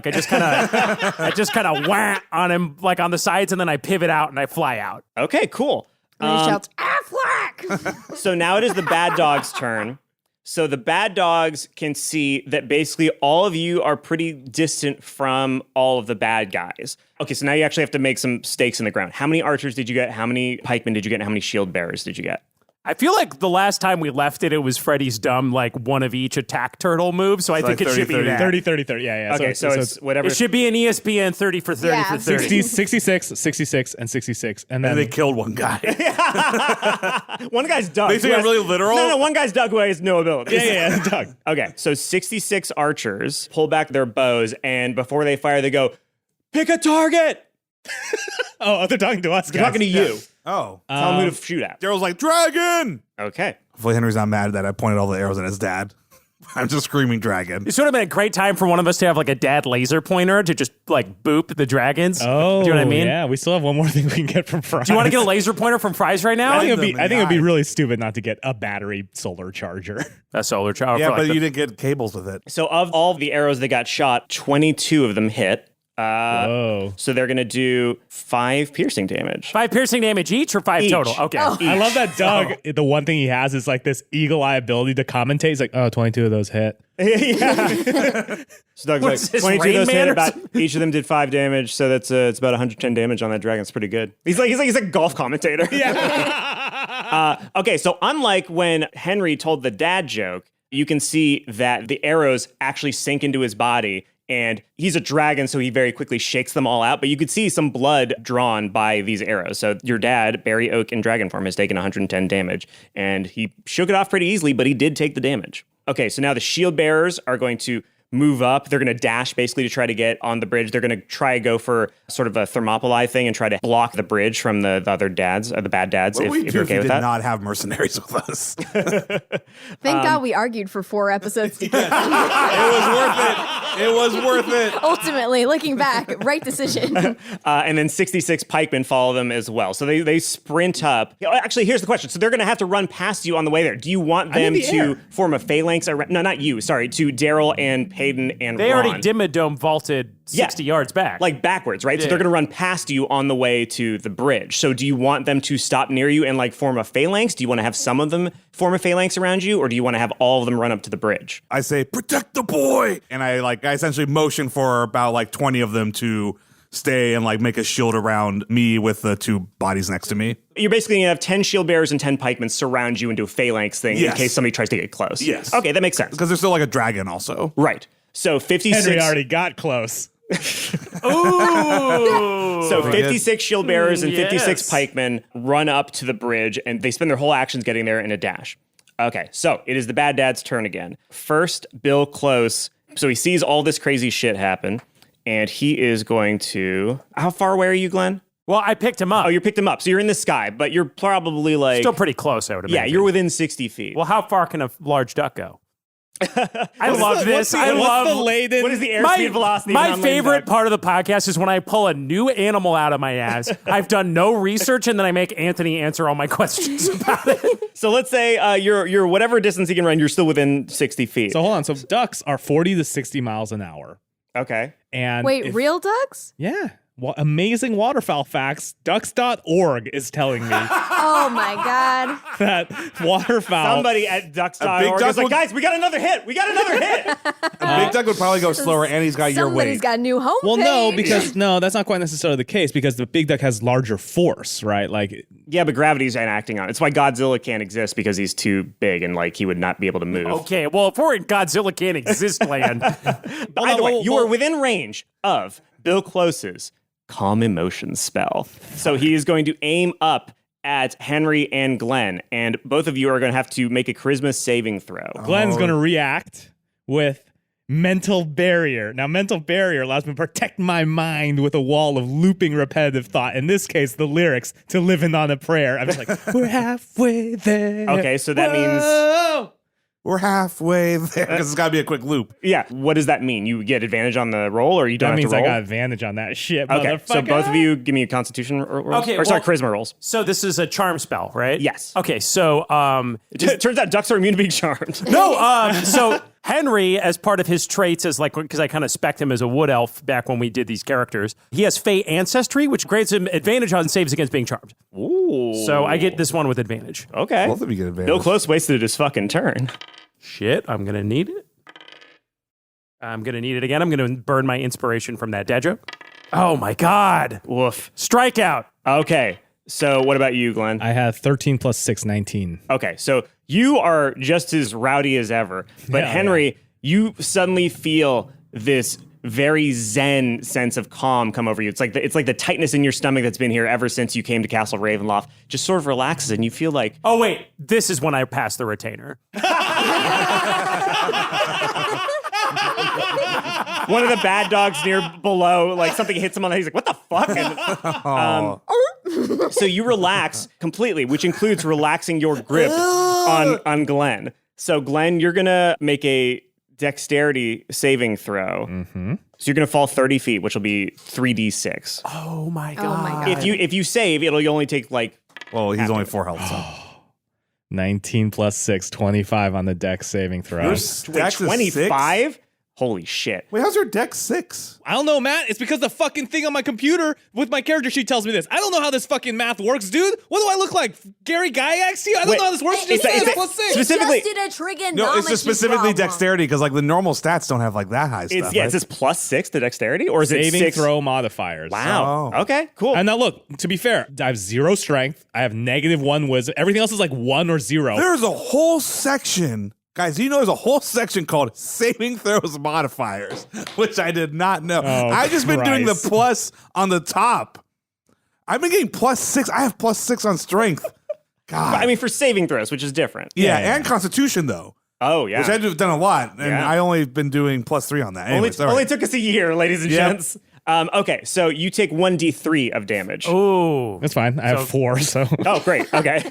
I just kind of wah on him like on the sides, and then I pivot out and I fly out. Okay, cool. And he shouts, Affleck! So now it is the bad dog's turn. So the bad dogs can see that basically all of you are pretty distant from all of the bad guys. Okay, so now you actually have to make some stakes in the ground. How many archers did you get? How many pikemen did you get? And how many shield bearers did you get? I feel like the last time we left it was Freddie's dumb, like, one of each attack turtle move, so I think like it should be 30, that. 30, 30, 30. Yeah. Okay, so it's whatever. It should be an ESPN 30 for 30 Yeah. for 30. 60, 66, 66, and 66. And then And they killed one guy. One guy's Doug. They think who I'm has- really literal? No, one guy's Doug who has no ability. yeah, Doug. Okay, so 66 archers pull back their bows, and before they fire, they go, pick a target! Oh, they're talking to us. They're talking to you. Oh. Tell them who to shoot at. Daryl's like, dragon! Okay. Hopefully Henry's not mad that I pointed all the arrows at his dad. I'm just screaming dragon. This would have been a great time for one of us to have like a dad laser pointer to just like boop the dragons. Oh, do you know what I mean? Yeah, we still have one more thing we can get from Fries. Do you want to get a laser pointer from Fries right now? I think them it would be in the really stupid not to get a battery solar charger. A solar charger. Yeah, but you didn't get cables with it. So of all the arrows that got shot, 22 of them hit. Oh. So they're going to do 5 piercing damage. 5 piercing damage each or 5 Each. total? Okay. I love that Doug, the one thing he has is like this eagle eye ability to commentate. He's like, oh, 22 of those hit. Yeah. So Doug's What like, is this, 22 of Rain those Man hit, or about something? each of them did 5 damage, so that's it's about 110 damage on that dragon. It's pretty good. He's a golf commentator. Yeah. Okay, so unlike when Henry told the dad joke, you can see that the arrows actually sink into his body. And he's a dragon, so he very quickly shakes them all out. But you could see some blood drawn by these arrows. So your dad, Barry Oak in dragon form, has taken 110 damage. And he shook it off pretty easily, but he did take the damage. Okay, so now the shield bearers are going to move up. They're going to dash basically to try to get on the bridge. They're going to try to go for sort of a Thermopylae thing and try to block the bridge from the other dads, the bad dads, What if would we do you're if okay we with did that. not have mercenaries with us? Thank God we argued for 4 episodes together. It was worth it. Ultimately, looking back, right decision. And then 66 pikemen follow them as well. So they sprint up. Actually, here's the question. So they're going to have to run past you on the way there. Do you want them to form a phalanx around? No, not you. Sorry, to Daryl and Peyton and They Ron. already Dimmadome vaulted 60 yards back. Like backwards, right? So Yeah. they're going to run past you on the way to the bridge. So do you want them to stop near you and like form a phalanx? Do you want to have some of them form a phalanx around you? Or do you want to have all of them run up to the bridge? I say, protect the boy. And I essentially motion for about like 20 of them to stay and like make a shield around me with the 2 bodies next to me. You're basically going to have 10 shield bearers and 10 pikemen surround you and do a phalanx thing in case somebody tries to get close. Yes. Okay, that makes sense. Because there's still like a dragon also. Right. So 56. Henry already got close. Ooh. So 56 shield bearers and 56 Yes. pikemen run up to the bridge, and they spend their whole actions getting there in a dash. Okay, so it is the bad dad's turn again. First, Bill Close. So he sees all this crazy shit happen, and he is going to... How far away are you, Glenn? Well, I picked him up. Oh, you picked him up. So you're in the sky, but you're probably like... Still pretty close, I would imagine. Yeah, you're within 60 feet. Well, how far can a large duck go? I love this. I love the laden? what is the airspeed velocity? of an My unladen favorite duck? part of the podcast is when I pull a new animal out of my ass. I've done no research, and then I make Anthony answer all my questions about it. So let's say you're whatever distance you can run, you're still within 60 feet. So hold on. So ducks are 40 to 60 miles an hour. Okay. And Wait, real ducks? Yeah. Amazing waterfowl facts. Ducks.org is telling me Oh my God. that waterfowl. Somebody at ducks.org big duck is like, would- guys, we got another hit. We got another hit. A big duck would probably go slower, and he's got your Somebody's weight. got a new homepage. Well, no, because that's not quite necessarily the case because the big duck has larger force, right? Like, Yeah, but gravity's enacting on it. It's why Godzilla can't exist because he's too big and like he would not be able to move. Okay, well, if we're in Godzilla Can't Exist land, But either way, you are within range of Bill Close's calm emotions spell. So he is going to aim up at Henry and Glenn, and both of you are going to have to make a charisma saving throw. Glenn's going to react with mental barrier. Now, mental barrier allows me to protect my mind with a wall of looping repetitive thought. In this case, the lyrics to Living on a Prayer. I'm just like, we're halfway there. Okay, so that means... Whoa. We're halfway there because it's got to be a quick loop. Yeah, what does that mean? You get advantage on the roll, or you don't That have means to roll? I got advantage on that shit, Okay, so motherfucker. both of you give me a Constitution rolls. Okay, or sorry, well- charisma rolls. so this is a charm spell, right? Yes. Okay, so It turns out ducks are immune to being charmed. so Henry, as part of his traits, as like because I kind of spec'd him as a wood elf back when we did these characters, he has Fey ancestry, which grants him advantage on saves against being charmed. Ooh. So I get this one with advantage. Okay. Both of you get advantage. Bill Close wasted his fucking turn. Shit, I'm gonna need it. I'm gonna need it again. I'm gonna burn my inspiration from that dad joke. Oh my god! Woof. Strikeout. Okay. So what about you, Glenn? I have 13 plus 6, 19. Okay, so you are just as rowdy as ever, but Yeah, Henry, you suddenly feel this very zen sense of calm come over you. It's like the tightness in your stomach that's been here ever since you came to Castle Ravenloft just sort of relaxes, and you feel like Oh wait, this is when I pass the retainer. one of the bad dogs near below, like something hits him on the head. He's like, "What the fuck?" And, so you relax completely, which includes relaxing your grip on Glenn. So Glenn, you're gonna make a dexterity saving throw. Mm-hmm. So you're gonna fall 30 feet, which will be 3d6. Oh my god! Oh my God. If you save, it'll only take like Well, he's only 4 health. So. 19 plus 6, 25 on the dex saving throw. Yours dex is 25. Holy shit! Wait, how's your dex 6? I don't know, Matt. It's because the fucking thing on my computer with my character sheet tells me this. I don't know how this fucking math works, dude. What do I look like? Gary Gygax to you? I don't Wait, know how this works. it's Just a- say it's a- plus 6. specifically- Just did a trigonometry No, it's just specifically problem. dexterity because like the normal stats don't have like that high stuff. It's right? this plus 6 to dexterity, or is it Saving 6? throw modifiers. Wow. Oh. Okay. Cool. And now look, to be fair, I have 0 strength. I have -1 wisdom. Everything else is like 1 or 0. There's a whole section, guys. You know, there's a whole section called saving throws modifiers, which I did not know. I've just been doing the Christ. plus on the top. I've been getting +6. I have +6 on strength. God. I mean, for saving throws, which is different. yeah, yeah. and Constitution though. Oh, yeah. Which I've done a lot, and Yeah. I only been doing +3 on that. Anyways, all right. Only took us a year, ladies and Yep. gents. Okay, so you take 1d3 of damage. Ooh. That's fine. I have 4, so Oh, great. Okay.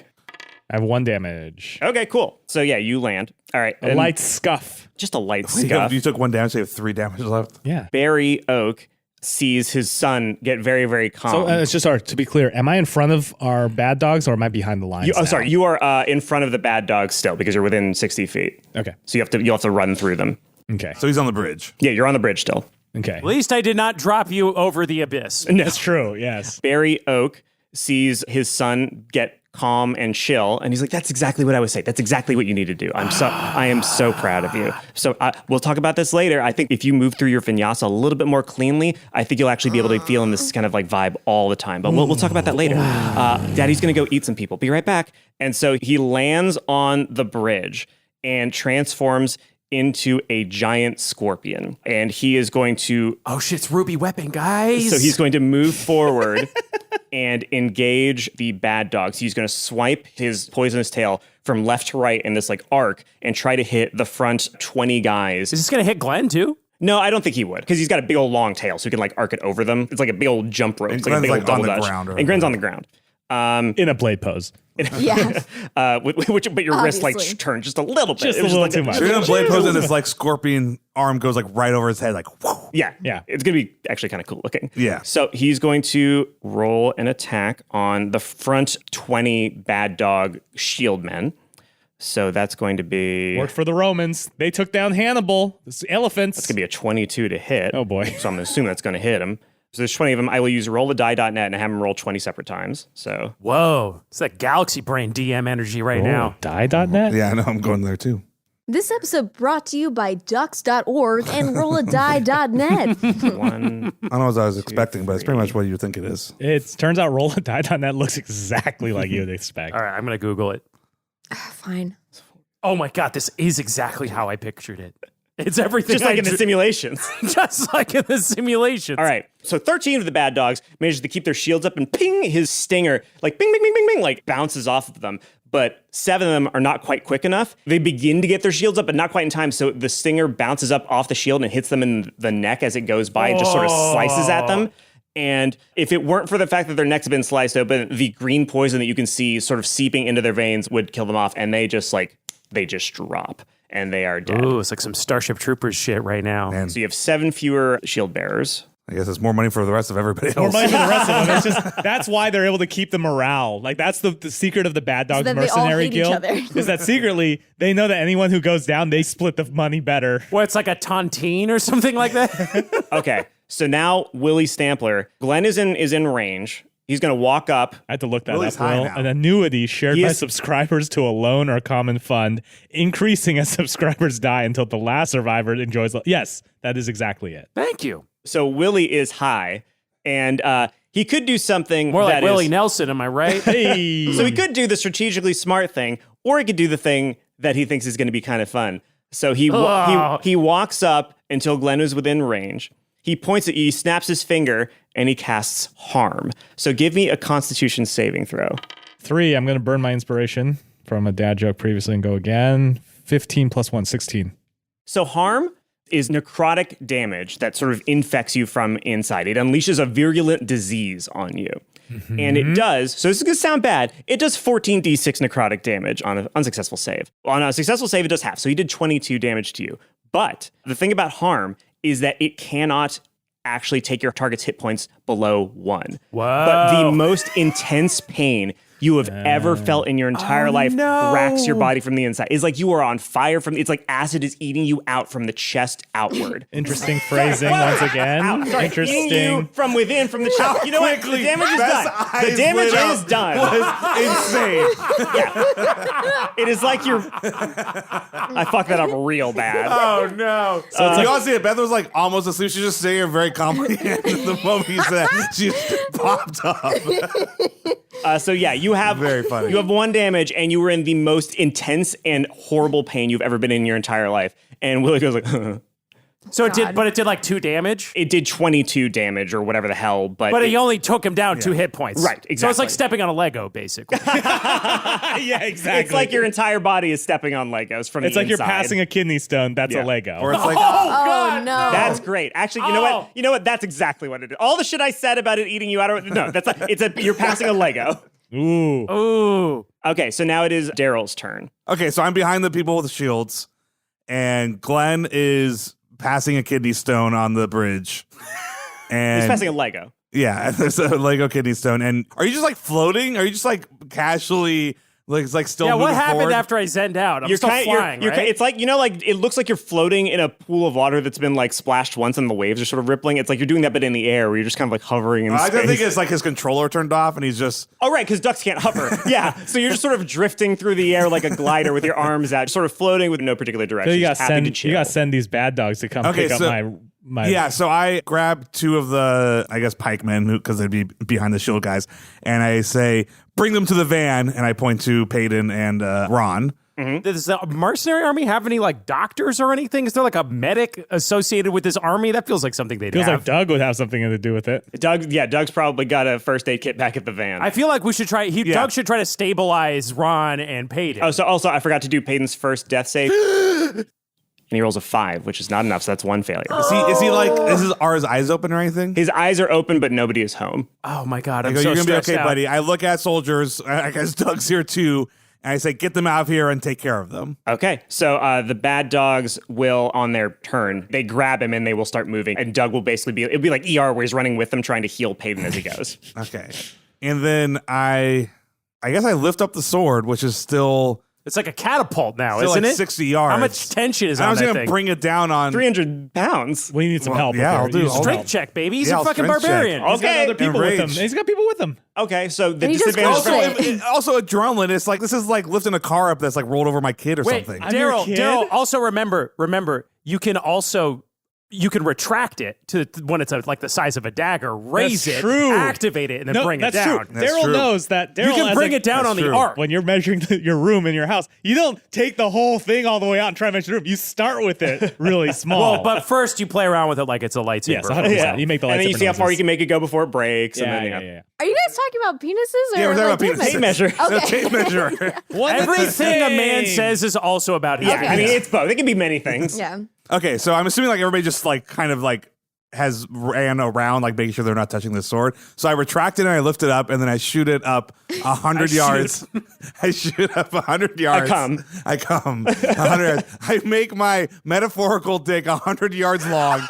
I have 1 damage. Okay, cool. So yeah, you land. All right. A and light scuff. Just a light You scuff. took 1 damage, so you have 3 damage left. Yeah. Barry Oak sees his son get very, very calm. So it's just to be clear, am I in front of our bad dogs or am I behind the lines? now? sorry. You are in front of the bad dogs still because you're within 60 feet. Okay. So you'll have to run through them. Okay. So he's on the bridge. Yeah, you're on the bridge still. Okay. At least I did not drop you over the abyss. That's true. Yes. Barry Oak sees his son get calm and chill, and he's like, "That's exactly what I would say. That's exactly what you need to do. I am so proud of you." So we'll talk about this later. I think if you move through your vinyasa a little bit more cleanly, I think you'll actually be able to feel in this kind of like vibe all the time. But we'll talk about that later. Daddy's gonna go eat some people. Be right back. And so he lands on the bridge and transforms into a giant scorpion, and he is going to Oh shit, it's Ruby Weapon, guys. So he's going to move forward and engage the bad dogs. He's going to swipe his poisonous tail from left to right in this like arc and try to hit the front 20 guys. Is this gonna hit Glenn too? No, I don't think he would, because he's got a big old long tail, so he can like arc it over them. It's like a big old jump rope. And It's like a big Glenn's, old like, double on the dutch. ground or And Gren's on the whatever. ground. In a blade pose. Yeah. But your wrist like Obviously. turned just a little bit. Just It a was little like too much. So you're in a blade pose, and this like scorpion arm goes like right over his head, like whoo. Yeah. Yeah. It's going to be actually kind of cool looking. Yeah. So he's going to roll an attack on the front 20 bad dog shield men. So that's going to be... Worked for the Romans. They took down Hannibal. It's elephants. It's going to be a 22 to hit. Oh, boy. So I'm going to assume that's going to hit him. So there's 20 of them. I will use rollthedie.net and have him roll 20 separate times. So Whoa. It's that Galaxy Brain DM energy right now. Die.net? Yeah, I know. I'm going there too. This episode brought to you by ducks.org and rolladie.net. one... I don't know what I was expecting, but it's pretty much what you think it is. It turns out rolladie.net looks exactly like you would expect. All right, I'm gonna Google it. Fine. Oh my god, this is exactly how I pictured it. It's everything Just like I in the drew- simulations. just like in the simulations. All right. So 13 of the bad dogs managed to keep their shields up, and ping, his stinger, like bing, bing, bing, bing, bing, like bounces off of them. But 7 of them are not quite quick enough. They begin to get their shields up, but not quite in time. So the stinger bounces up off the shield and hits them in the neck as it goes by. It just sort of slices at them. And if it weren't for the fact that their necks have been sliced open, the green poison that you can see sort of seeping into their veins would kill them off. And they just drop and they are dead. Ooh, it's like some Starship Troopers shit right now. And So you have 7 fewer shield bearers. I guess it's more money for the rest of everybody More else. money for the rest of them. It's just that's why they're able to keep the morale. Like that's the secret of the Bad Dogs that they all Mercenary hate each Guild. other. Is that secretly they know that anyone who goes down, they split the money better. What, it's like a tontine or something like that? Okay. So now Willy Stampler, Glenn is in range. He's going to walk up. I had to look that Willie's up. high Will. now. An annuity shared He by is- subscribers to a loan or common fund, increasing as subscribers die until the last survivor enjoys. Yes, that is exactly it. Thank you. So Willy is high, and he could do something More like that Willie is- Nelson, am I right? Hey, So he could do the strategically smart thing, or he could do the thing that he thinks is going to be kind of fun. So he walks up until Glenn is within range. He points at you, he snaps his finger, and he casts harm. So give me a Constitution saving throw. 3. I'm going to burn my inspiration from a dad joke previously and go again. 15 plus 1, 16. So harm is necrotic damage that sort of infects you from inside. It unleashes a virulent disease on you. And it does, so this is going to sound bad, it does 14d6 necrotic damage on an unsuccessful save. On a successful save, it does half, so he did 22 damage to you. But the thing about harm is that it cannot actually take your target's hit points below 1. Whoa. But the most intense pain you have ever felt in your entire life no. racks your body from the inside. It's like you are on fire it's like acid is eating you out from the chest outward. Interesting phrasing once again. Ow, sorry, eating you Interesting. from within, from the chest. You know what? The damage is done. The damage is done. Insane. It is like you're... I fucked that up real bad. Oh, no. So you all see it. Beth was like almost asleep. She's just sitting here very calmly. And the moment you said that, she just popped up. So yeah, you have Very funny. You have 1 damage, and you were in the most intense and horrible pain you've ever been in your entire life. And Willie goes like, So it God. did like 2 damage? It did 22 damage or whatever the hell, But he only took him down 2 hit points. Right, exactly. So it's like stepping on a Lego, basically. Yeah, exactly. It's like your entire body is stepping on Legos from It's the like inside. you're passing a kidney stone. That's a Lego. Or it's like, Oh, no. That's great. Actually, you know what? You know what? That's exactly what it is. All the shit I said about it eating you out. No, that's like, you're passing a Lego. Ooh. Ooh. Okay, so now it is Daryl's turn. okay, so I'm behind the people with the shields, and Glenn is passing a kidney stone on the bridge. And He's passing a Lego. yeah, there's a Lego kidney stone. And are you just like floating? Are you just like casually like still Yeah, moving what happened forward? after I zenned out? I'm You're still kind flying, right? It's like, like it looks like you're floating in a pool of water that's been like splashed once and the waves are sort of rippling. It's like you're doing that, but in the air where you're just kind of like hovering in I space. think it's like his controller turned off and he's just Oh, right, because ducks can't hover. Yeah, so you're just sort of drifting through the air like a glider with your arms out, sort of floating with no particular direction. So you got just happy to chill. you got to send these bad dogs to come pick up my yeah, so I grab 2 of the, I guess, pikemen, because they'd be behind the shield guys, and I say, bring them to the van, and I point to Peyton and Ron. Does the mercenary army have any like doctors or anything? Is there like a medic associated with this army? That feels like something they'd Feels have. like Doug would have something to do with it. Doug's probably got a first aid kit back at the van. I feel like we should try. Doug should try to stabilize Ron and Peyton. Oh, so also I forgot to do Peyton's first death save. And he rolls a 5, which is not enough, so that's 1 failure. Is he like, are his eyes open or anything? His eyes are open, but nobody is home. Oh my god, I I'm go, so you're going to be stressed okay, out. buddy. I look at soldiers, I guess Doug's here too, and I say, get them out of here and take care of them. Okay, so the bad dogs will, on their turn, they grab him and they will start moving. And Doug will basically it'll be like ER where he's running with them trying to heal Peyton as he goes. Okay. And then I guess I lift up the sword, which is still... It's like a catapult now, Still isn't like it? 60 yards. How much tension is And I on was that going thing? to bring it down on... 300 pounds. We need some help. yeah, with here. I'll do- Use some I'll- Strength help. check, baby. He's Yeah, a I'll fucking strength check. barbarian. Okay. He's got other people with him. Enraged. He's got people with him. Okay, so the And he just disadvantage... crushed it. Also, adrenaline. It's like, this is like lifting a car up that's like rolled over my kid or Wait, something. I'm your Daryl. kid? Daryl. Also remember. You can retract it to when it's like the size of a dagger. Raise That's it, true. activate it, and then No, bring it that's down. true. That's Daryl true. knows that. Daryl You can has bring a- it down That's on the true. arc. When you're measuring your room in your house, you don't take the whole thing all the way out and try to measure the room. You start with it really small. Well, but first you play around with it like it's a lightsaber. yes, 100%. You make the and then you lightsaber see how far noises. you can make it go before it breaks. Yeah, and then, yeah, you know. yeah. Are you guys talking about penises or Yeah, we're talking like about tape penises. Tape measure. The tape measure. One Everything a man thing. says is also about his Yeah, I penis. mean, it's both. It can be many things. Yeah. Okay, so I'm assuming like everybody just like kind of like has ran around like making sure they're not touching the sword. So I retract it and I lift it up and then I shoot it up 100 yards. I shoot up 100 yards. I come 100 yards. I make my metaphorical dick 100 yards long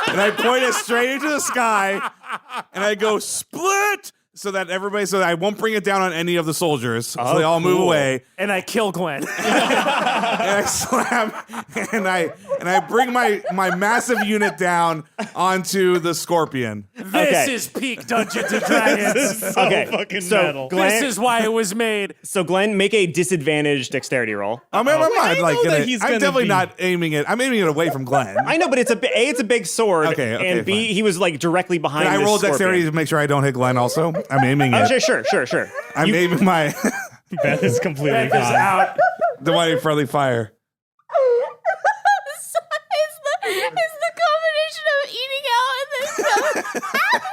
and I point it straight into the sky and I go split so that I won't bring it down on any of the soldiers. So they all move away. and I kill Glenn. And I slam and I bring my massive unit down onto the scorpion. This Okay. is peak Dungeons and Dragons. Okay, fucking so metal. Glenn, This is why it was made. so Glenn, make a disadvantaged dexterity roll. I'm I not like know that gonna, he's I'm gonna definitely be- not aiming it. I'm aiming it away from Glenn. I know, but it's a big sword. Okay, and B, fine. he was like directly behind. Can I this roll scorpion. dexterity to make sure I don't hit Glenn also? I'm aiming Oh, it. sure. I'm aiming my Beth is completely Beth is gone. out. the one in friendly fire. It's the combination of eating out and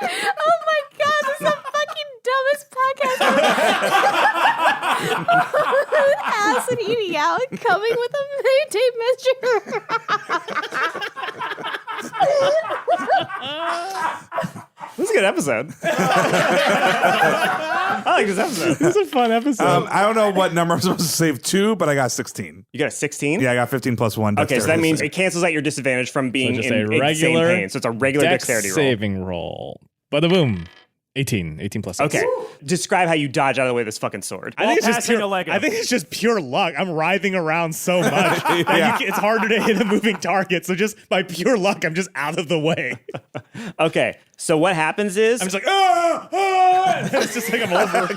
then oh my god, this is the fucking dumbest podcast. Ass and eating out, coming with a tape measure. This is a good episode. I like this episode. It's a fun episode. I don't know what number I'm supposed to save 2, but I got 16. You got a 16? Yeah, I got 15 plus 1. Okay, so that dexterity. means it cancels out your disadvantage from being just in a insane regular pain. So it's a regular Dex dexterity roll. saving roll. Bada boom. 18 plus 6. Okay. Describe how you dodge out of the way of this fucking sword. I think it's just passing pure, a Lego. I think it's just pure luck. I'm writhing around so much that Yeah. it's harder to hit a moving target. So just by pure luck, I'm just out of the way. Okay, so what happens is I'm just like, and it's just like I'm over.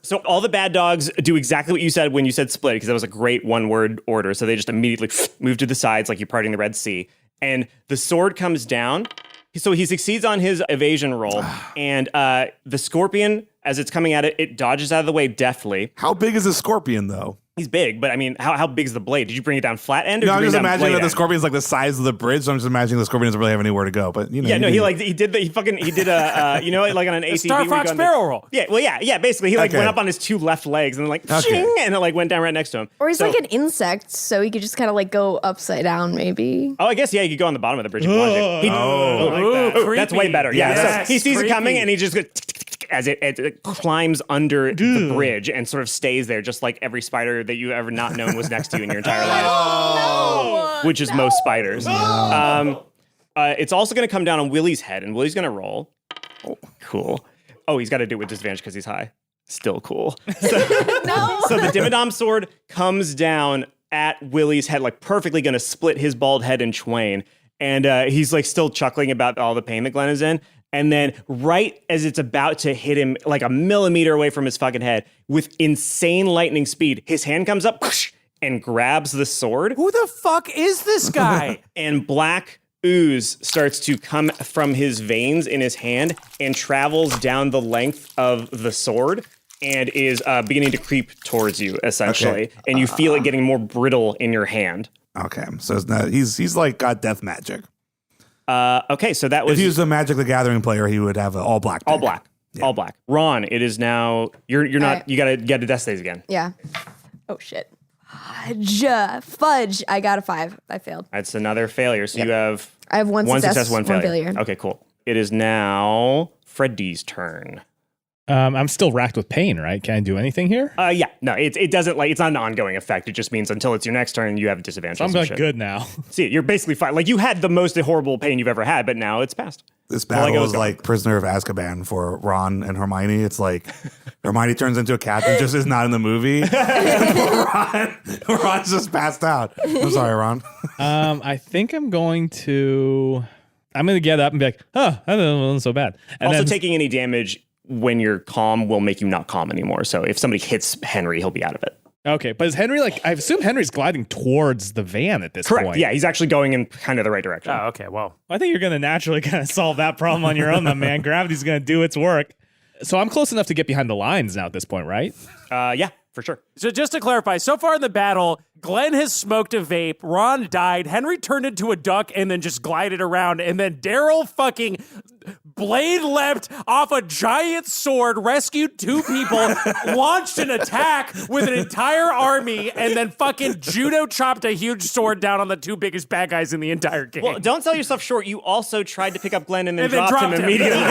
so all the bad dogs do exactly what you said when you said split, because that was a great one-word order. So they just immediately move to the sides like you're parting the Red Sea. And the sword comes down. So he succeeds on his evasion roll. And the scorpion, as it's coming at it, it dodges out of the way deftly. How big is a scorpion, though? He's big, but I mean, how big is the blade? Did you bring it down flat end? Or No, did I'm you just bring it down imagining blade that the end? scorpion's like the size of the bridge. So I'm just imagining the scorpion doesn't really have anywhere to go. But you know, Yeah, no, he did a you know, like on an ATV. Star where you Fox go on barrel roll. Yeah, well, yeah. Basically, he like Okay. went up on his two left legs and like, Okay. shing, and it like went down right next to him. Or he's So- like an insect, so he could just kind of like go upside down, maybe. Oh, I guess yeah. You could go on the bottom of the bridge and plunge it. Ooh, That's way better. Yeah, Yes, so he sees it coming creepy. and he just goes as it climbs under the bridge and sort of stays there, just like every spider that you ever not known was next to you in your entire life, which is most spiders. It's also going to come down on Willy's head, and Willy's going to roll. Oh, cool. Oh, he's got to do it with disadvantage because he's high. Still cool. So the Dimmadom sword comes down at Willy's head, like perfectly going to split his bald head in twain. And he's like still chuckling about all the pain that Glenn is in. And then right as it's about to hit him like a millimeter away from his fucking head, with insane lightning speed, his hand comes up and grabs the sword. Who the fuck is this guy? And black ooze starts to come from his veins in his hand and travels down the length of the sword and is beginning to creep towards you, essentially. Okay. And you feel it getting more brittle in your hand. Okay, so it's not, he's like got death magic. Okay, so that was If he was a Magic the Gathering player, he would have an all black. all deck. black. Yeah. All black. Ron, it is now you're not Alright. you gotta get a death saves again. Yeah. Oh shit. Fudge. I got a 5. I failed. That's another failure. So you have I have one success, one failure. Okay, cool. It is now Freddie's turn. I'm still racked with pain, right? Can I do anything here? Yeah, no, it doesn't like it's not an ongoing effect. It just means until it's your next turn, you have a disadvantage. I'm on some like shit. good now. See, you're basically fine. Like you had the most horrible pain you've ever had, but now it's passed. This Well, battle I is go- like Prisoner of Azkaban for Ron and Hermione. It's like Hermione turns into a cat and just is not in the movie. Ron's just passed out. I'm sorry, Ron. I think I'm going to get up and be like, oh, that wasn't so bad. And Also, then, taking any damage when you're calm will make you not calm anymore. So if somebody hits Henry, he'll be out of it. okay, but is Henry like? I assume Henry's gliding towards the van at this Correct. point. Yeah, he's actually going in kind of the right direction. Oh, okay. Well, I think you're going to naturally kind of solve that problem on your own, then, man. Gravity's going to do its work. So I'm close enough to get behind the lines now at this point, right? Yeah, for sure. so just to clarify, so far in the battle, Glenn has smoked a vape, Ron died, Henry turned into a duck and then just glided around, and then Daryl fucking blade leapt off a giant sword, rescued 2 people, launched an attack with an entire army, and then fucking judo chopped a huge sword down on the 2 biggest bad guys in the entire game. Well, don't sell yourself short. You also tried to pick up Glenn and then, And then dropped him dropped him. immediately.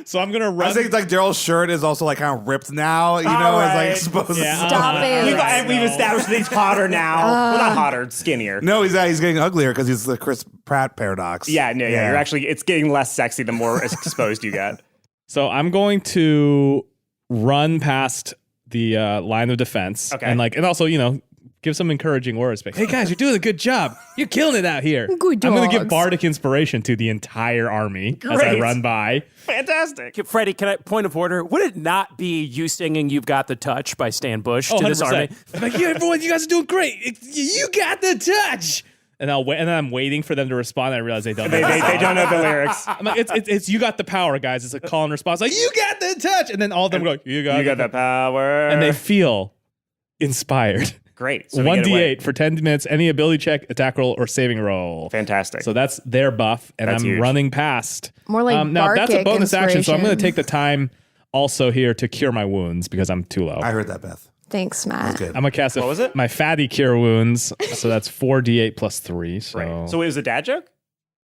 So I'm going to I run. think like Daryl's shirt is also like kind of ripped now. You know, right. it's like exposed. Yeah, Stop it. We've established that he's hotter now. Well, not hotter, skinnier. No, he's getting uglier because he's the Chris Pratt paradox. Yeah, no, yeah. You're actually, it's getting less sexy the more exposed you get. So I'm going to run past the line of defense. Okay. And also, give some encouraging words. Like, hey guys, you're doing a good job. You're killing it out here. Good I'm going to give dogs. bardic inspiration to the entire army as I Great. run by. Fantastic. Freddie, can I point of order? Would it not be you singing "You've Got the Touch" by Stan Bush Oh, to this 100%. army? I'm like, yeah, everyone, you guys are doing great. You got the touch. And I'll wait, and then I'm waiting for them to respond. And I realize they don't. They, know. they don't know the lyrics. I'm like, it's you got the power, guys. It's a call and response. Like, you got the touch, and then all of them go, you got the power. and they feel inspired. Great. So we get away. 1d8 for 10 minutes, any ability check, attack roll, or saving roll. Fantastic. So that's their buff, and That's I'm huge. running past. More like now that's a Barkic bonus action, so I'm going to inspiration. take the time also here to cure my wounds because I'm too low. I heard that, Beth. Thanks, Matt. Good. I'm going to cast What was it? my fatty cure wounds, so that's 4d8 plus 3. So, Right. So it was a dad joke?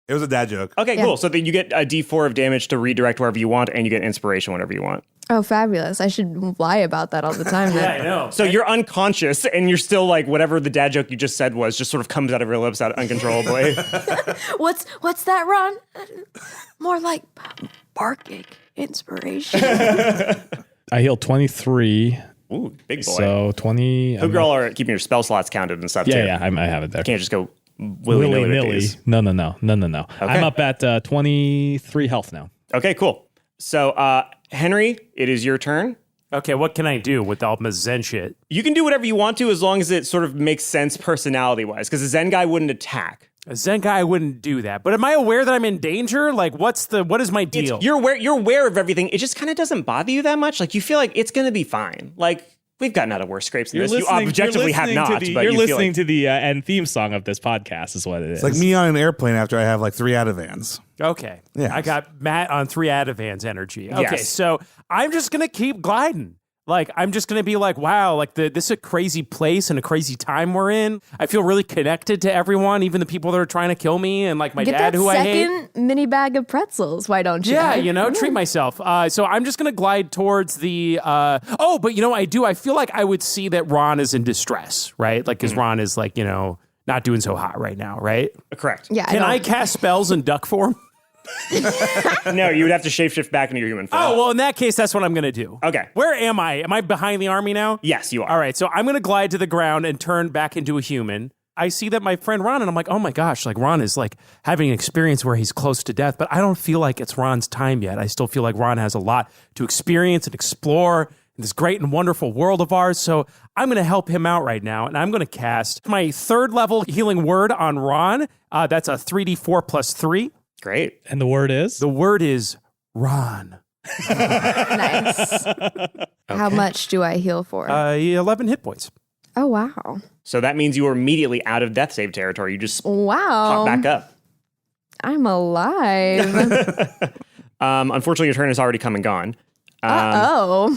It was a dad joke. Okay, Yeah. cool. So then you get a d4 of damage to redirect wherever you want, and you get inspiration whenever you want. Oh, fabulous. I should lie about that all the time then. I know. So you're unconscious, and you're still like, whatever the dad joke you just said was, just sort of comes out of your lips out uncontrollably. What's that, Ron? More like barking inspiration. I heal 23, Ooh, big boy. so 20. Hope you all are keeping your spell slots counted and stuff, too. Yeah, I have it there. Can't just go willy-nilly with Willy-nilly. these. No. I'm up at 23 health now. Okay, cool. So, Henry, it is your turn. Okay, what can I do with all my Zen shit? You can do whatever you want to as long as it sort of makes sense personality-wise, because a Zen guy wouldn't attack. A Zen guy wouldn't do that. But am I aware that I'm in danger? Like, what is my deal? You're aware of everything. It just kind of doesn't bother you that much. Like, you feel like it's going to be fine. Like, we've gotten out of worse scrapes than this. You objectively have not. But you're listening to the end theme song of this podcast is what it is. It's like me on an airplane after I have like 3 Ativans. Okay. Yes. I got Matt on 3 Ativans energy. Okay, Yes. so I'm just going to keep gliding. Like, I'm just going to be like, wow, like this is a crazy place and a crazy time we're in. I feel really connected to everyone, even the people that are trying to kill me and like my Get dad that who I hate. second mini bag of pretzels. Why don't you? Yeah, treat myself. So I'm just going to glide towards the, but I feel like I would see that Ron is in distress, right? Like, because Ron is like, not doing so hot right now, right? Correct. Yeah. Can I cast spells in duck form? No, you would have to shapeshift back into your human form. Oh, well, in that case, that's what I'm going to do. Okay. Where am I? Am I behind the army now? Yes, you are. All right, so I'm going to glide to the ground and turn back into a human. I see that my friend Ron, and I'm like, oh my gosh, like Ron is like having an experience where he's close to death, but I don't feel like it's Ron's time yet. I still feel like Ron has a lot to experience and explore in this great and wonderful world of ours. So I'm going to help him out right now, and I'm going to cast my 3rd level healing word on Ron. That's a 3d4 plus 3. Great. And the word is? The word is Ron. Nice. How much do I heal for? 11 hit points. Oh, wow. So that means you are immediately out of death save territory. You just Wow. pop back up. I'm alive. Unfortunately, your turn has already come and gone. Uh-oh.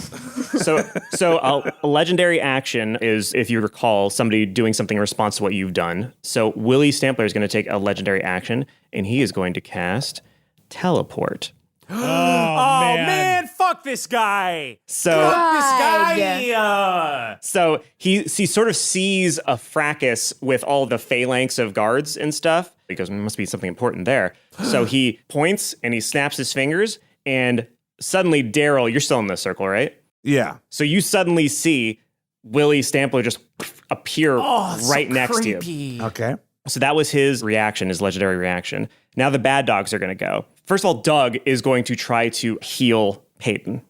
So a legendary action is, if you recall, somebody doing something in response to what you've done. So Willy Stampler is going to take a legendary action, and he is going to cast Teleport. Oh, man, fuck this guy. So God. He sort of sees a fracas with all the phalanx of guards and stuff, because there must be something important there. So he points and he snaps his fingers, and suddenly, Daryl, you're still in this circle, right? Yeah. So you suddenly see Willy Stampler just appear right next to you. Okay. So that was his reaction, his legendary reaction. Now the bad dogs are going to go. First of all, Doug is going to try to heal Peyton.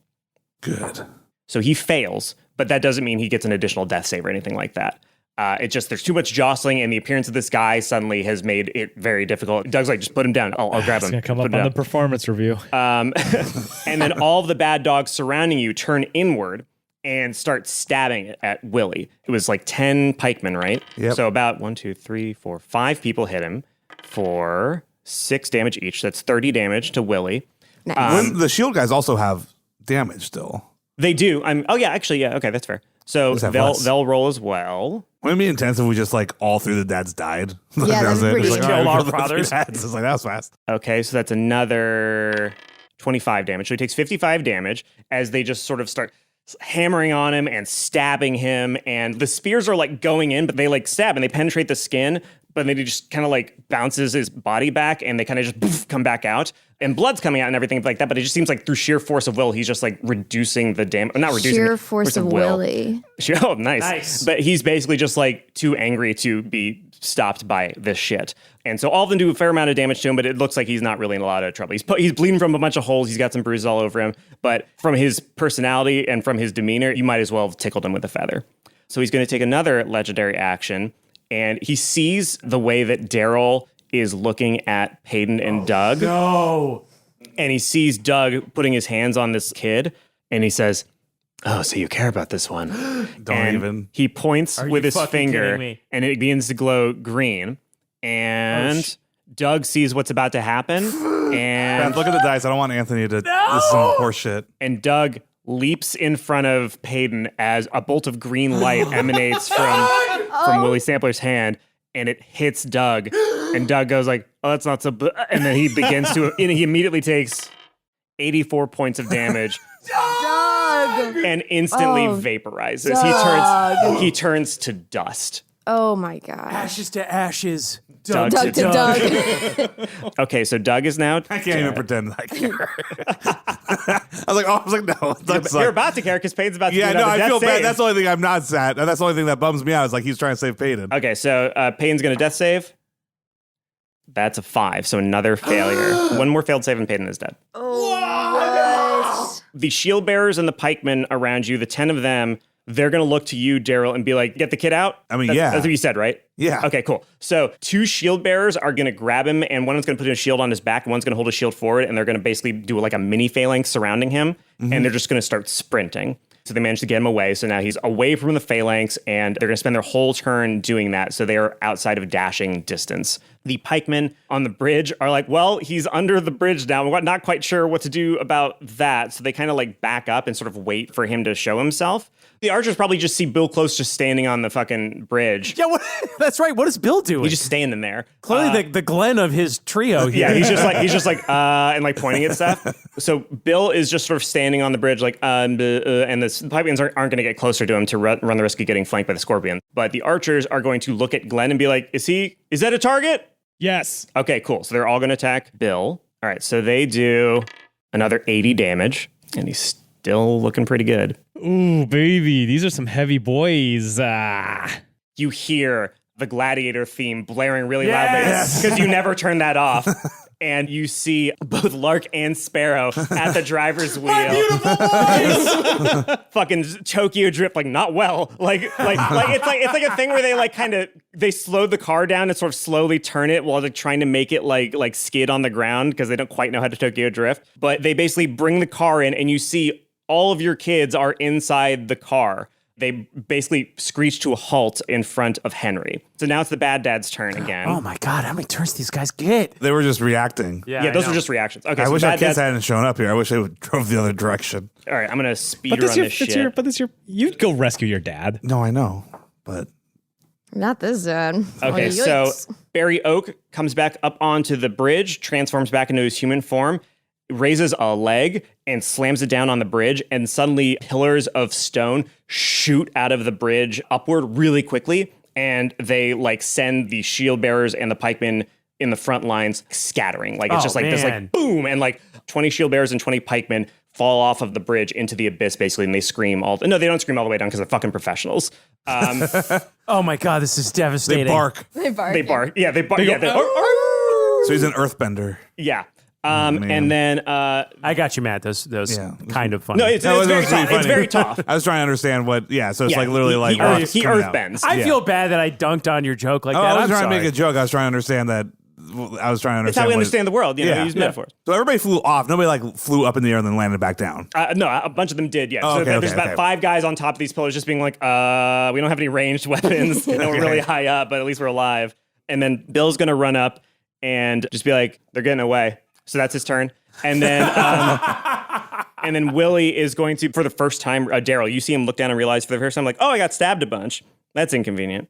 Good. So he fails, but that doesn't mean he gets an additional death save or anything like that. It's just there's too much jostling, and the appearance of this guy suddenly has made it very difficult. Doug's like, just put him down. I'll grab him. It's going to come up on the performance review. And then all of the bad dogs surrounding you turn inward and start stabbing at Willy. It was like 10 pikemen, right? Yep. So about 5 people hit him for 6 damage each. That's 30 damage to Willy. Nice. The shield guys also have damage still. They do. Okay, that's fair. So Just have less. they'll roll as well. Wouldn't it be intense if we just like all 3 of the dads died? Like, Yeah, that was that'd be it. It's pretty like, Kill all our right, brothers. It's like, that was fast. Okay, so that's another 25 damage. So he takes 55 damage as they just sort of start hammering on him and stabbing him. And the spears are like going in, but they like stab and they penetrate the skin, but then he just kind of like bounces his body back and they kind of just poof, come back out. And blood's coming out and everything like that, but it just seems like through sheer force of will, he's just like reducing the damage. Not reducing Sheer it, force of will. Willy. Oh, nice. Nice. But he's basically just like too angry to be stopped by this shit. And so all of them do a fair amount of damage to him, but it looks like he's not really in a lot of trouble. He's bleeding from a bunch of holes. He's got some bruises all over him. But from his personality and from his demeanor, you might as well have tickled him with a feather. So he's going to take another legendary action, and he sees the way that Daryl is looking at Peyton and Doug. No. And he sees Doug putting his hands on this kid, and he says, "Oh, so you care about this one." Don't even. He points Are with you his fucking finger, kidding me? and it begins to glow green. And Doug sees what's about to happen, and Beth, look at the dice. I don't want Anthony to. This is some horse shit. and Doug leaps in front of Peyton as a bolt of green light emanates from Willy Stampler's hand, and it hits Doug. And Doug goes like, "Oh, that's not so," and then he begins to, and he immediately takes 84 points of damage. Doug. And instantly Oh, vaporizes. Doug. He turns to dust. Oh my God. Ashes to ashes. Doug Doug to Doug. Okay, so Doug is now. I can't even pretend I care. I was like, no. Doug's You're like, about to care because Peyton's about to yeah, do no, another I death feel bad. save. That's the only thing I'm not sad. That's the only thing that bums me out. Is like he's trying to save Peyton. Okay, so Peyton's going to death save. That's a 5, so another failure. One more failed save and Peyton is dead. What? The shield bearers and the pikemen around you, the 10 of them they're going to look to you, Daryl, and be like, get the kid out? I mean, That's what you said, right? Yeah. Okay, cool. So 2 shield bearers are going to grab him, and one's going to put a shield on his back, and one's going to hold a shield forward, and they're going to basically do like a mini phalanx surrounding him, and they're just going to start sprinting. So they managed to get him away. So now he's away from the phalanx, and they're going to spend their whole turn doing that. So they are outside of dashing distance. The pikemen on the bridge are like, well, he's under the bridge now. We're not quite sure what to do about that. So they kind of like back up and sort of wait for him to show himself. The archers probably just see Bill Close just standing on the fucking bridge. Yeah, that's right. What is Bill doing? He's just standing there. Clearly the Glenn of his trio here. Yeah, he's just like and like pointing at stuff. So Bill is just sort of standing on the bridge like and the pikemen aren't going to get closer to him to run the risk of getting flanked by the scorpion. But the archers are going to look at Glenn and be like, is that a target? Yes. Okay, cool. So they're all going to attack Bill. All right, so they do another 80 damage, and he's still looking pretty good. Ooh, baby. These are some heavy boys. You hear the Gladiator theme blaring really loudly because you never turn that off. And you see both Lark and Sparrow at the driver's wheel. My beautiful boys! Fucking Tokyo Drift, like not well. Like it's like a thing where they they slowed the car down and sort of slowly turn it while they're trying to make it like skid on the ground because they don't quite know how to Tokyo Drift. But they basically bring the car in, and you see all of your kids are inside the car. They basically screech to a halt in front of Henry. So now it's the bad dad's turn again. Oh my God, how many turns do these guys get? They were just reacting. Yeah, those were just reactions. Okay, I so wish our bad kids dad's... hadn't shown up here. I wish they would drove the other direction. All right, I'm going to speed run this shit. You'd go rescue your dad. No, I know, but... Not this zone. Okay, so Barry Oak comes back up onto the bridge, transforms back into his human form, raises a leg and slams it down on the bridge, and suddenly pillars of stone shoot out of the bridge upward really quickly, and they like send the shield bearers and the pikemen in the front lines scattering. Like it's just like this like boom, and like 20 shield bearers and 20 pikemen fall off of the bridge into the abyss basically, and they scream no, they don't scream all the way down because they're fucking professionals. Oh my God, this is devastating. They bark. They bark. They bark. Yeah, they bark. So he's an earthbender. Yeah. And then I got you, Matt. Those kind of funny. No, it's very tough. It's very tough. I was trying to understand what. Yeah, so it's like literally like he earth bends. I feel bad that I dunked on your joke like that. I was trying to make a joke. I was trying to understand that. I was trying to understand. It's how we understand the world. You know, use metaphors. So everybody flew off. Nobody like flew up in the air and then landed back down. No, a bunch of them did. Yeah. Oh, so there's about 5 guys on top of these pillars, just being like, we don't have any ranged weapons. We're really high up, but at least we're alive. And then Bill's gonna run up and just be like, they're getting away. So that's his turn. And then and then Willy is going to, for the first time, Daryl, you see him look down and realize for the first time, like, oh, I got stabbed a bunch. That's inconvenient.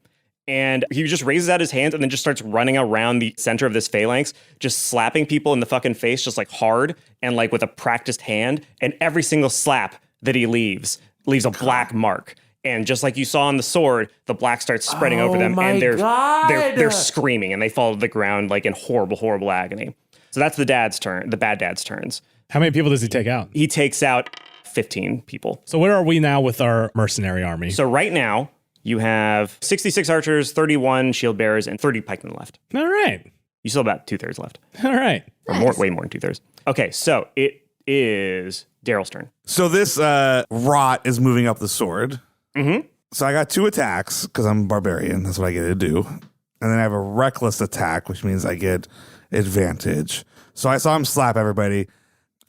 And he just raises out his hands and then just starts running around the center of this phalanx, just slapping people in the fucking face, just like hard and like with a practiced hand. And every single slap that he leaves a black mark. And just like you saw on the sword, the black starts spreading over them, and they're screaming and they fall to the ground like in horrible, horrible agony. So that's the bad dad's turns. How many people does he take out? He takes out 15 people. So where are we now with our mercenary army? So right now, you have 66 archers, 31 shield bearers, and 30 pikemen left. All right. You still have about 2/3 left. All right. Or way more than 2/3. Okay, so it is Daryl's turn. So this rot is moving up the sword. Mm-hmm. So I got 2 attacks because I'm a barbarian. That's what I get to do. And then I have a reckless attack, which means I get advantage. So I saw him slap everybody.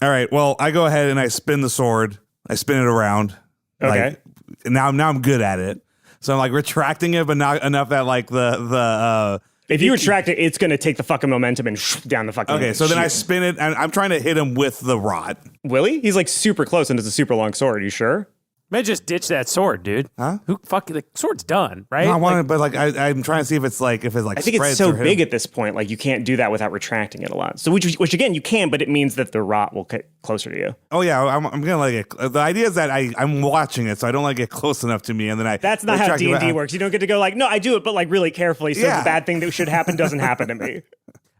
All right, well, I go ahead and I spin the sword. I spin it around. Okay. Like, now I'm good at it. So I'm like retracting it, but not enough that like the if you retract it, it's going to take the fucking momentum and down the fucking... Okay, so then I spin it, and I'm trying to hit him with the rod. Willy? He's like super close, and it's a super long sword. You sure? Man, just ditch that sword, dude. Huh? The sword's done, right? No, I want it, but like I'm trying to see if it's like I think it's so big at this point, like you can't do that without retracting it a lot. So which again you can, but it means that the rot will get closer to you. Oh yeah, I'm gonna like it. The idea is that I'm watching it, so I don't like get close enough to me, and then I. That's not how D&D works. You don't get to go like, no, I do it, but like really carefully, so the bad thing that should happen doesn't happen to me.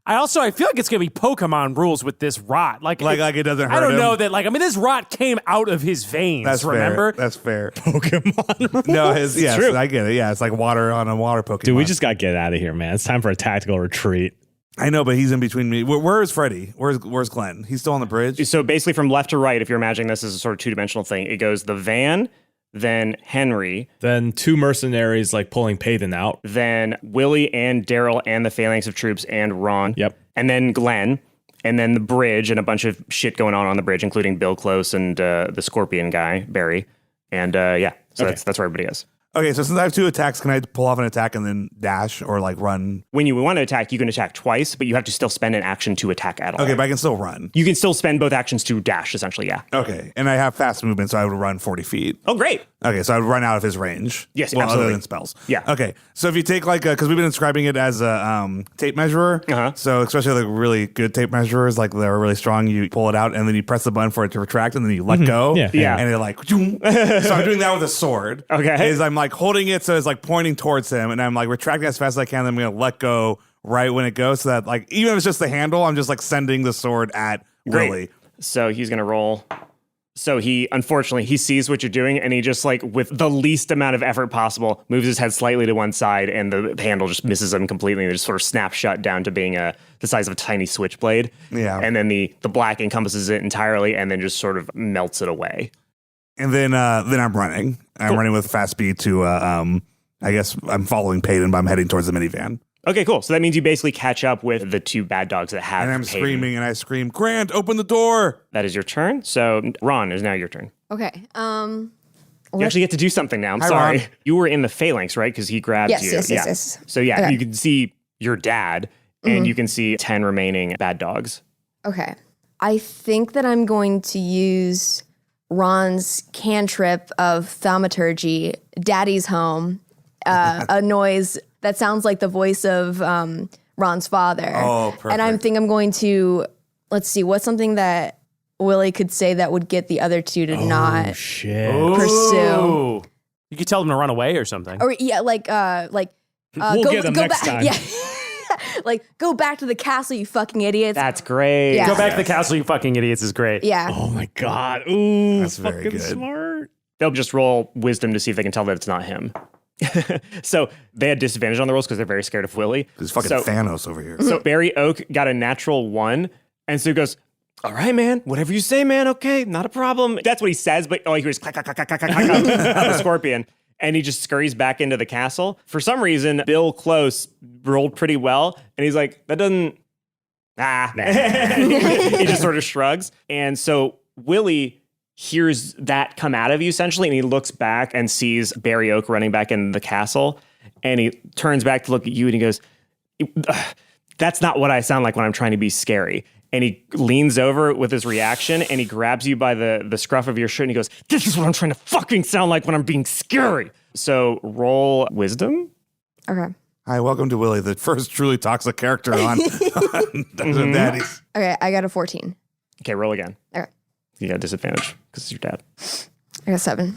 I feel like it's gonna be Pokemon rules with this rot. Like it doesn't hurt I don't him. know that. Like, I mean, this rot came out of his veins. That's remember? Fair. That's fair. Pokemon rules. No, yes, I get it. Yeah, it's like water on a water Pokemon. Dude, we just got to get out of here, man. It's time for a tactical retreat. I know, but he's in between me. Where is Freddie? Where's Glenn? He's still on the bridge? So basically from left to right, if you're imagining this as a sort of 2-dimensional thing, it goes the van, then Henry, Then 2 mercenaries like pulling Payton out. then Willy and Daryl and the phalanx of troops and Ron. Yep. And then Glenn, and then the bridge and a bunch of shit going on the bridge, including Bill Close and the Scorpion guy, Barry. And so that's where everybody is. Okay, so since I have 2 attacks, can I pull off an attack and then dash or like run? When you want to attack, you can attack twice, but you have to still spend an action to attack at all. Okay, but I can still run. You can still spend both actions to dash, essentially, yeah. Okay, and I have fast movement, so I would run 40 feet. Oh, great. Okay, so I would run out of his range. Yes, well, absolutely. Other than spells. Yeah. Okay, so if you take like, because we've been describing it as a tape measurer. Uh-huh. So especially like really good tape measurers, like they're really strong. You pull it out and then you press the button for it to retract, and then you let go. Yeah. And it like, so I'm doing that with a sword. Okay. Is I'm like holding it so it's like pointing towards him, and I'm like retracting as fast as I can. Then I'm gonna let go right when it goes, so that like even if it's just the handle, I'm just like sending the sword at Great. Willy. So he's going to roll. So unfortunately, he sees what you're doing, and he just like, with the least amount of effort possible, moves his head slightly to one side, and the handle just misses him completely, and it just sort of snaps shut down to being the size of a tiny switchblade. Yeah. And then the black encompasses it entirely, and then just sort of melts it away. And then I'm running. I'm running with fast speed to I guess I'm following Payton, but I'm heading towards the minivan. Okay, cool. So that means you basically catch up with the 2 bad dogs that have And I'm Payton. screaming, and I scream, Grant, open the door. That is your turn. So Ron, is now your turn. Okay. You actually get to do something now. I'm Hi, sorry. Ron. You were in the phalanx, right? Because he grabbed Yes, you. yes. So yeah, Okay. you can see your dad, and you can see 10 remaining bad dogs. Okay. I think that I'm going to use Ron's cantrip of thaumaturgy, Daddy's home, a noise that sounds like the voice of Ron's father. Oh, perfect. And I think I'm going to, let's see, what's something that Willy could say that would get the other 2 to not Shit. pursue. Ooh. You could tell them to run away or something. Or yeah, We'll get them next time. Yeah. Like, go back to the castle, you fucking idiots. That's great. Yeah. Go back to the castle, you fucking idiots, is great. Yeah. Oh my God. Ooh, That's very fucking good. smart. They'll just roll wisdom to see if they can tell that it's not him. So they had disadvantage on the rolls because they're very scared of Willy. There's fucking So- Thanos over here. So Barry Oak got a natural 1, and so he goes, all right, man, whatever you say, man, okay, not a problem. That's what he says, but he hears clack, clack, clack, clack, clack, clack, clack, of the scorpion, and he just scurries back into the castle. For some reason, Bill Close rolled pretty well, and he's like, that doesn't, he just sort of shrugs. And so Willy hears that come out of you, essentially, and he looks back and sees Barry Oak running back in the castle, and he turns back to look at you, and he goes, that's not what I sound like when I'm trying to be scary. And he leans over with his reaction, and he grabs you by the scruff of your shirt, and he goes, this is what I'm trying to fucking sound like when I'm being scary. So roll wisdom. Okay. Hi, welcome to Willy, the first truly toxic character on Daddies. Okay, I got a 14. Okay, roll again. Okay. You got disadvantage because it's your dad. I got 7.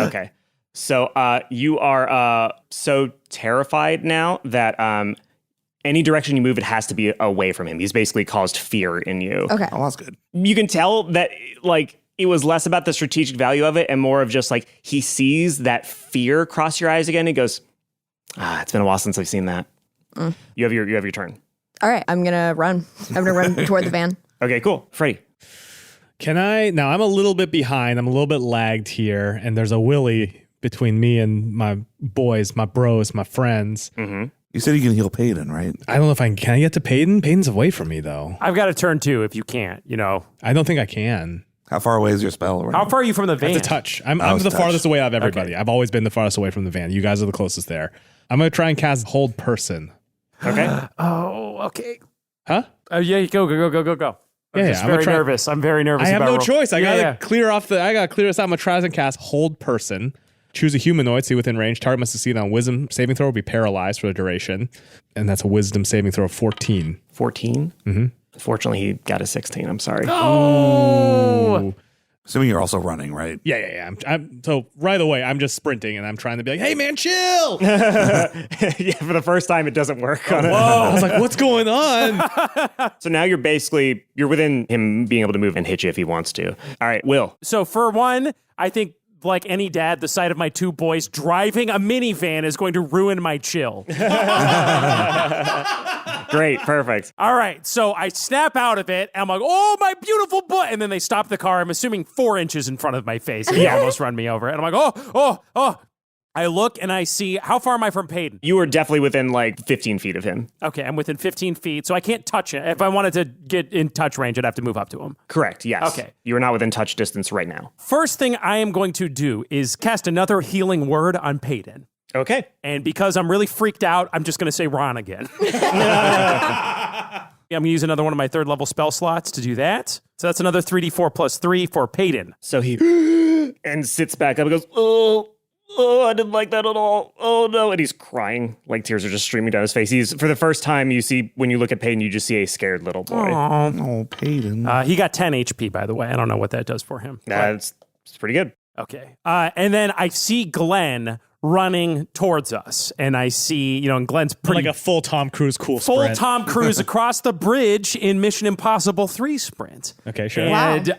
Okay. So you are so terrified now that any direction you move, it has to be away from him. He's basically caused fear in you. Okay. Oh, that's good. You can tell that, like, it was less about the strategic value of it and more of just, like, he sees that fear cross your eyes again. And he goes, it's been a while since I've seen that. You have your turn. All right, I'm going to run. I'm going to run toward the van. Okay, cool. Freddie. Can I? Now, I'm a little bit behind. I'm a little bit lagged here. And there's a Willy between me and my boys, my bros, my friends. Mm-hmm. You said you can heal Payton, right? I don't know if can I get to Payton? Payton's away from me, though. I've got a turn 2 if you can't, I don't think I can. How far away is your spell? Right How now? far are you from the van? To touch. I'm it's the touch. farthest away out of everybody. I've always been the farthest away from the van. You guys are the closest there. I'm going to try and cast Hold Person. Okay. Oh, okay. Huh? Yeah, go. I'm Yeah, just I'm very gonna try- nervous. I'm very nervous. I have about no roll. choice. I Yeah, gotta clear this out. I'm gonna try and cast Hold Person. Choose a humanoid, see within range. Target must succeed on Wisdom saving throw, will be paralyzed for the duration. And that's a Wisdom saving throw of 14. 14? Mm-hmm. Fortunately, he got a 16. I'm sorry. Oh. Assuming you're also running, right? Yeah. So right away, I'm just sprinting and I'm trying to be like, hey man, chill. Yeah, for the first time, it doesn't work. I was like, what's going on? So now you're within him being able to move and hit you if he wants to. All right, Will. So for one, I think like any dad, the sight of my two boys driving a minivan is going to ruin my chill. Great, perfect. All right, so I snap out of it, and I'm like, oh, my beautiful boy. And then they stop the car, I'm assuming 4 inches in front of my face, and they almost run me over. And I'm like, oh. I look, and I see, how far am I from Peyton? You were definitely within like 15 feet of him. Okay, I'm within 15 feet, so I can't touch it. If I wanted to get in touch range, I'd have to move up to him. Correct, yes. Okay. You are not within touch distance right now. First thing I am going to do is cast another healing word on Peyton. Okay. And because I'm really freaked out, I'm just going to say Ron again. I'm going to use another one of my 3rd level spell slots to do that. So that's another 3d4 plus 3 for Peyton. So he and sits back up and goes, oh, I didn't like that at all. Oh, no. And he's crying. Like tears are just streaming down his face. He's, for the first time, you see, when you look at Peyton, you just see a scared little boy. Oh, Peyton. He got 10 HP, by the way. I don't know what that does for him. It's pretty good. Okay. And then I see Glenn running towards us. And I see, and Glenn's pretty... Like a full Tom Cruise cool full sprint. Tom Cruise across the bridge in Mission Impossible 3 sprint. Okay, sure. And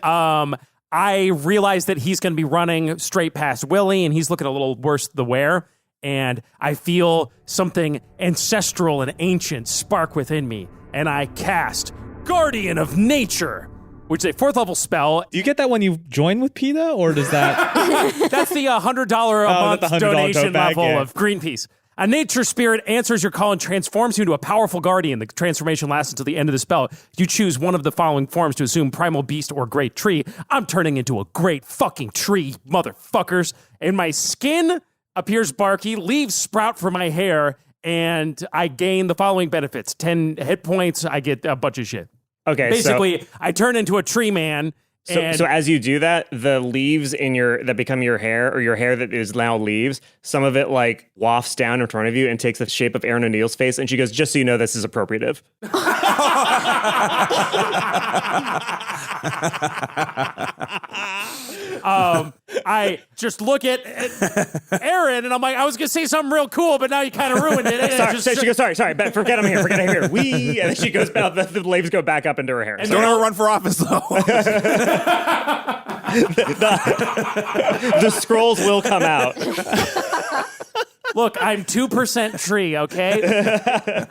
I realize that he's going to be running straight past Willy, and he's looking a little worse the wear. And I feel something ancestral and ancient spark within me. And I cast Guardian of Nature, which is a 4th level spell. Do you get that when you join with PETA, or does that... That's the $100 a month the $100 donation tote bag, level yeah. of Greenpeace. A nature spirit answers your call and transforms you into a powerful guardian. The transformation lasts until the end of the spell. You choose one of the following forms to assume: primal beast or great tree. I'm turning into a great fucking tree, motherfuckers. And my skin appears barky, leaves sprout from my hair, and I gain the following benefits: 10 hit points, I get a bunch of shit. Okay, Basically, I turn into a tree man. So as you do that, the leaves that become your hair, or your hair that is now leaves, some of it like wafts down in front of you and takes the shape of Erin O'Neill's face. And she goes, just so you know, this is appropriative. I just look at Erin, and I'm like, I was going to say something real cool, but now you kind of ruined it. She goes, sorry, but forget I'm here. And then she goes, the leaves go back up into her hair. Don't ever run for office, though. The scrolls will come out. Look, I'm 2% tree, okay?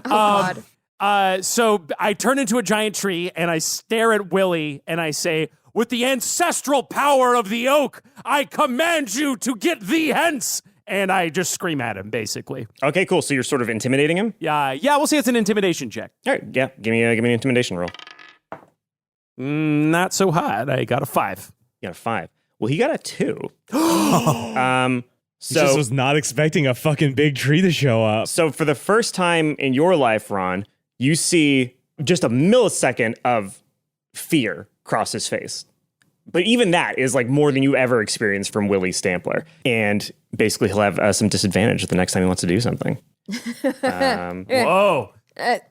Oh, God. So I turn into a giant tree, and I stare at Willy, and I say, with the ancestral power of the oak, I command you to get thee hence. And I just scream at him, basically. Okay, cool. So you're sort of intimidating him? Yeah, we'll see. It's an intimidation check. All right, yeah. Give me an intimidation roll. Not so hot. I got a 5. You got a 5. Well, he got a 2. He just was not expecting a fucking big tree to show up. So for the first time in your life, Ron, you see just a millisecond of fear cross his face. But even that is like more than you ever experienced from Willy Stampler. And basically he'll have some disadvantage the next time he wants to do something. Whoa.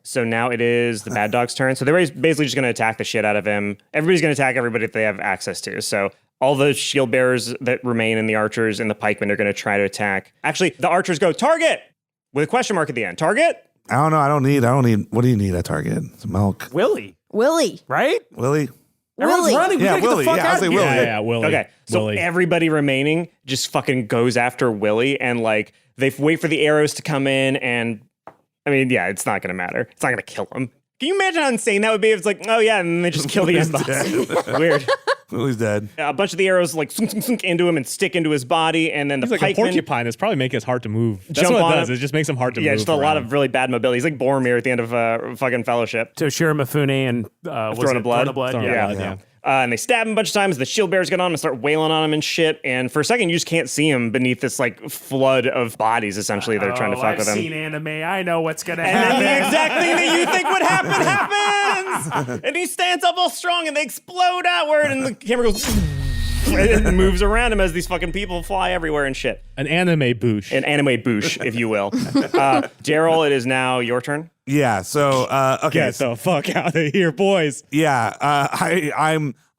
So now it is the bad dog's turn. So they're basically just going to attack the shit out of him. Everybody's going to attack everybody that they have access to. So all the shield bearers that remain and the archers and the pikemen are going to try to attack. Actually, the archers go, target! With a question mark at the end. Target? I don't know. I don't need. What do you need at Target? It's milk. Willy, Right? Willy? Everyone's running. We Yeah, gotta get Willy. the fuck Yeah, I out was of like, here. Willy. Yeah, Willy. Okay, so Willy. everybody remaining just fucking goes after Willy, and like they wait for the arrows to come in, and I mean, yeah, it's not gonna matter. It's not gonna kill him. Can you imagine how insane that would be if it's like, oh yeah, and then they just kill the end boss? Weird. Willy's dead. A bunch of the arrows like sunk into him and stick into his body, and then the He's like a pikemen porcupine. It's probably making it hard to move. That's Jump what on it does. him. It just makes him hard to move. Yeah, just a lot around. of really bad mobility. He's like Boromir at the end of fucking Fellowship. Toshiro Mifune and Throne of Blood. Throne of Yeah. Blood, yeah. And they stab him a bunch of times. The shield bearers get on him and start wailing on him and shit. And for a second, you just can't see him beneath this like flood of bodies. Essentially, they're trying to fuck I've with him. seen anime. I know what's gonna And happen. then the exact thing that you think would happen happens. And he stands up all strong, and they explode outward, and the camera goes and it moves around him as these fucking people fly everywhere and shit. An anime boosh. An anime boosh, if you will. Daryl, it is now your turn. Yeah. So okay. Get the fuck out of here, boys. Yeah.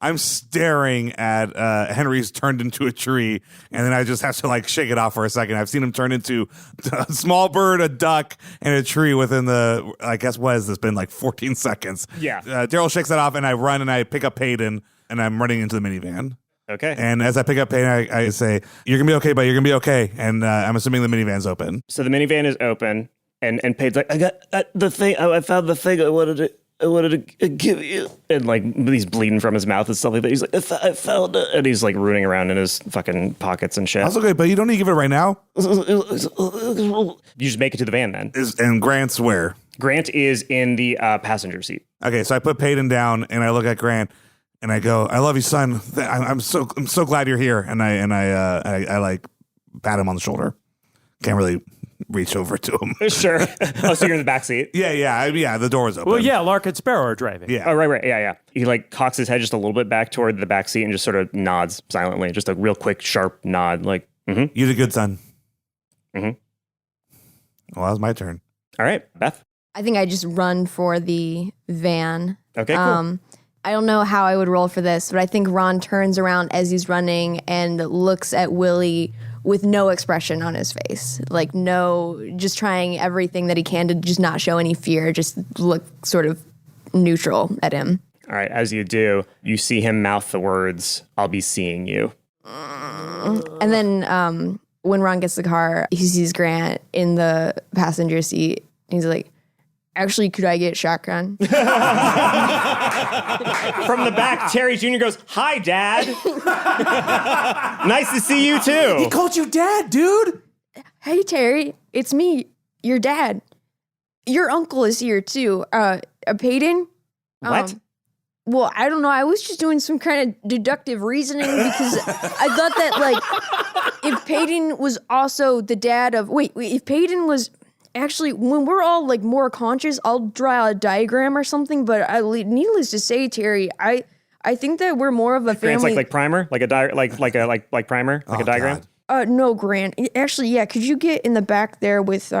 I'm staring at Henry's turned into a tree, and then I just have to like shake it off for a second. I've seen him turn into a small bird, a duck, and a tree within the, I guess, what has this been, like 14 seconds? Yeah. Daryl shakes that off, and I run and I pick up Peyton, and I'm running into the minivan. Okay. And as I pick up Payton, I say, "You're gonna be okay, but you're gonna be okay." And I'm assuming the minivan's open. So the minivan is open, and Payton's like, "I got the thing. I found the thing I wanted to give you." And like he's bleeding from his mouth and stuff like that. He's like, "I found it," and he's like rooting around in his fucking pockets and shit. That's okay, but you don't need to give it right now. You just make it to the van then. And Grant's where? Grant is in the passenger seat. Okay, so I put Payton down and I look at Grant and I go, "I love you, son. I'm so glad you're here." And I like pat him on the shoulder. Can't really reach over to him. Sure. Oh, so you're in the back seat? Yeah. The door was open. Well, yeah, Lark and Sparrow are driving. Yeah. Oh, right. Yeah. He like cocks his head just a little bit back toward the back seat and just sort of nods silently. Just a real quick, sharp nod. Like, You did good, son. Mm-hmm. Well, that was my turn. All right, Beth. I think I just run for the van. Okay, cool. I don't know how I would roll for this, but I think Ron turns around as he's running and looks at Willy with no expression on his face. Like just trying everything that he can to just not show any fear, just look sort of neutral at him. All right, as you do, you see him mouth the words, "I'll be seeing you." And then when Ron gets the car, he sees Grant in the passenger seat. He's like, "Actually, could I get shotgun?" From the back, Terry Jr. goes, "Hi, Dad." Nice to see you, too. He called you dad, dude. "Hey, Terry, it's me, your dad. Your uncle is here, too. Payton?" What? Well, I don't know. I was just doing some kind of deductive reasoning because I thought that, like, if Payton was also the dad of... Wait, if Payton was... Actually, when we're all, like, more conscious, I'll draw a diagram or something, but needless to say, Terry, I think that we're more of a family... Grant's like primer? Like a primer? Like a diagram? God. No, Grant. Actually, yeah, could you get in the back there with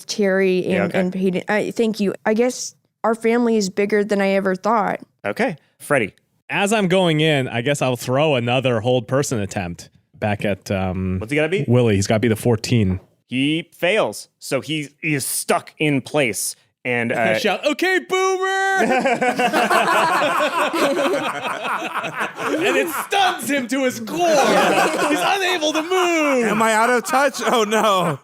Terry and Payton? Thank you. I guess our family is bigger than I ever thought. Okay. Freddie. As I'm going in, I guess I'll throw another hold person attempt back at What's he got to be? Willy. He's got to be the 14. He fails. So he is stuck in place. And Shout, "Okay, boomer!" And it stuns him to his core. He's unable to move. Am I out of touch? Oh, no.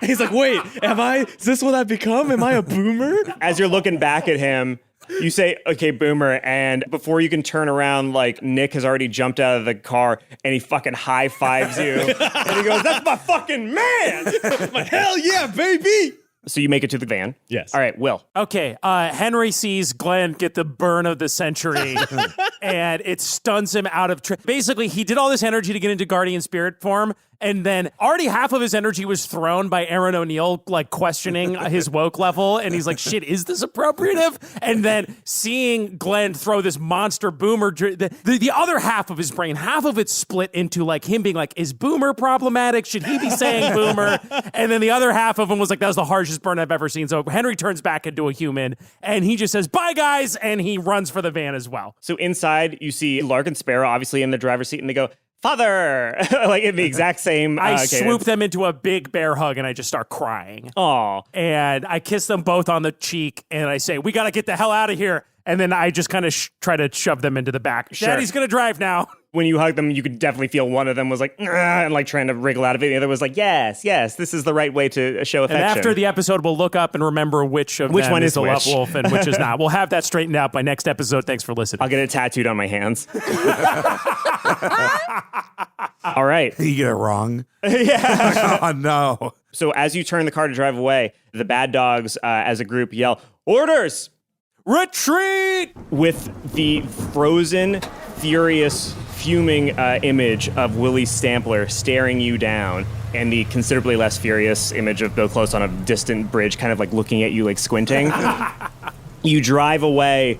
He's like, "Wait, is this what I've become? Am I a boomer?" as you're looking back at him, you say, "Okay, boomer," and before you can turn around, like, Nick has already jumped out of the car, and he fucking high-fives you. And he goes, "That's my fucking man!" Like, hell yeah, baby! So you make it to the van. Yes. All right, Will. Okay, Henry sees Glenn get the burn of the century, and it stuns him out of... Basically, he did all this energy to get into Guardian Spirit form, and then already half of his energy was thrown by Aaron O'Neill, like, questioning his woke level, and he's like, shit, is this appropriative? And then seeing Glenn throw this monster boomer... The other half of his brain, half of it split into, like, him being like, is boomer problematic? Should he be saying boomer? And then the other half of him was like, that was the harshest burn I've ever seen. So Henry turns back into a human, and he just says, "Bye, guys," and he runs for the van as well. So inside, you see Lark and Sparrow, obviously, in the driver's seat, and they go, "Father!" Like, in the exact same I cadence. swoop them into a big bear hug, and I just start crying. Aw. And I kiss them both on the cheek, and I say, "We got to get the hell out of here." And then I just kind of try to shove them into the back. Sure. Daddy's going to drive now. When you hug them, you could definitely feel one of them was like, "Ugh," and like trying to wriggle out of it. The other was like, yes, this is the right way to show affection. And after the episode, we'll look up and remember which them one is is the love which. wolf and which is not. We'll have that straightened out by next episode. Thanks for listening. I'll get it tattooed on my hands. All right. You get it wrong. Yeah. Oh, no. So as you turn the car to drive away, the bad dogs as a group yell, "Orders!" Retreat! With the frozen, furious, fuming image of Willy Stampler staring you down, and the considerably less furious image of Bill Close on a distant bridge, kind of like looking at you, like squinting. You drive away,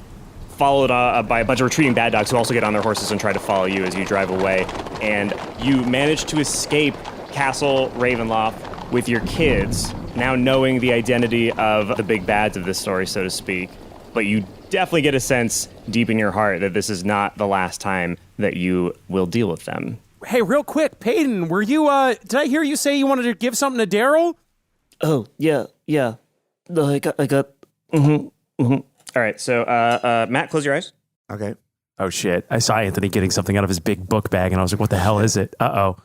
followed by a bunch of retreating bad dogs who also get on their horses and try to follow you as you drive away. And you manage to escape Castle Ravenloft with your kids, now knowing the identity of the big bads of this story, so to speak. But you definitely get a sense deep in your heart that this is not the last time that you will deal with them. Hey, real quick, Payton, were you, did I hear you say you wanted to give something to Daryl? Oh, yeah. No, I got. All right, so, Matt, close your eyes. Okay. Oh, shit. I saw Anthony getting something out of his big book bag, and I was like, what the hell is it? Uh-oh.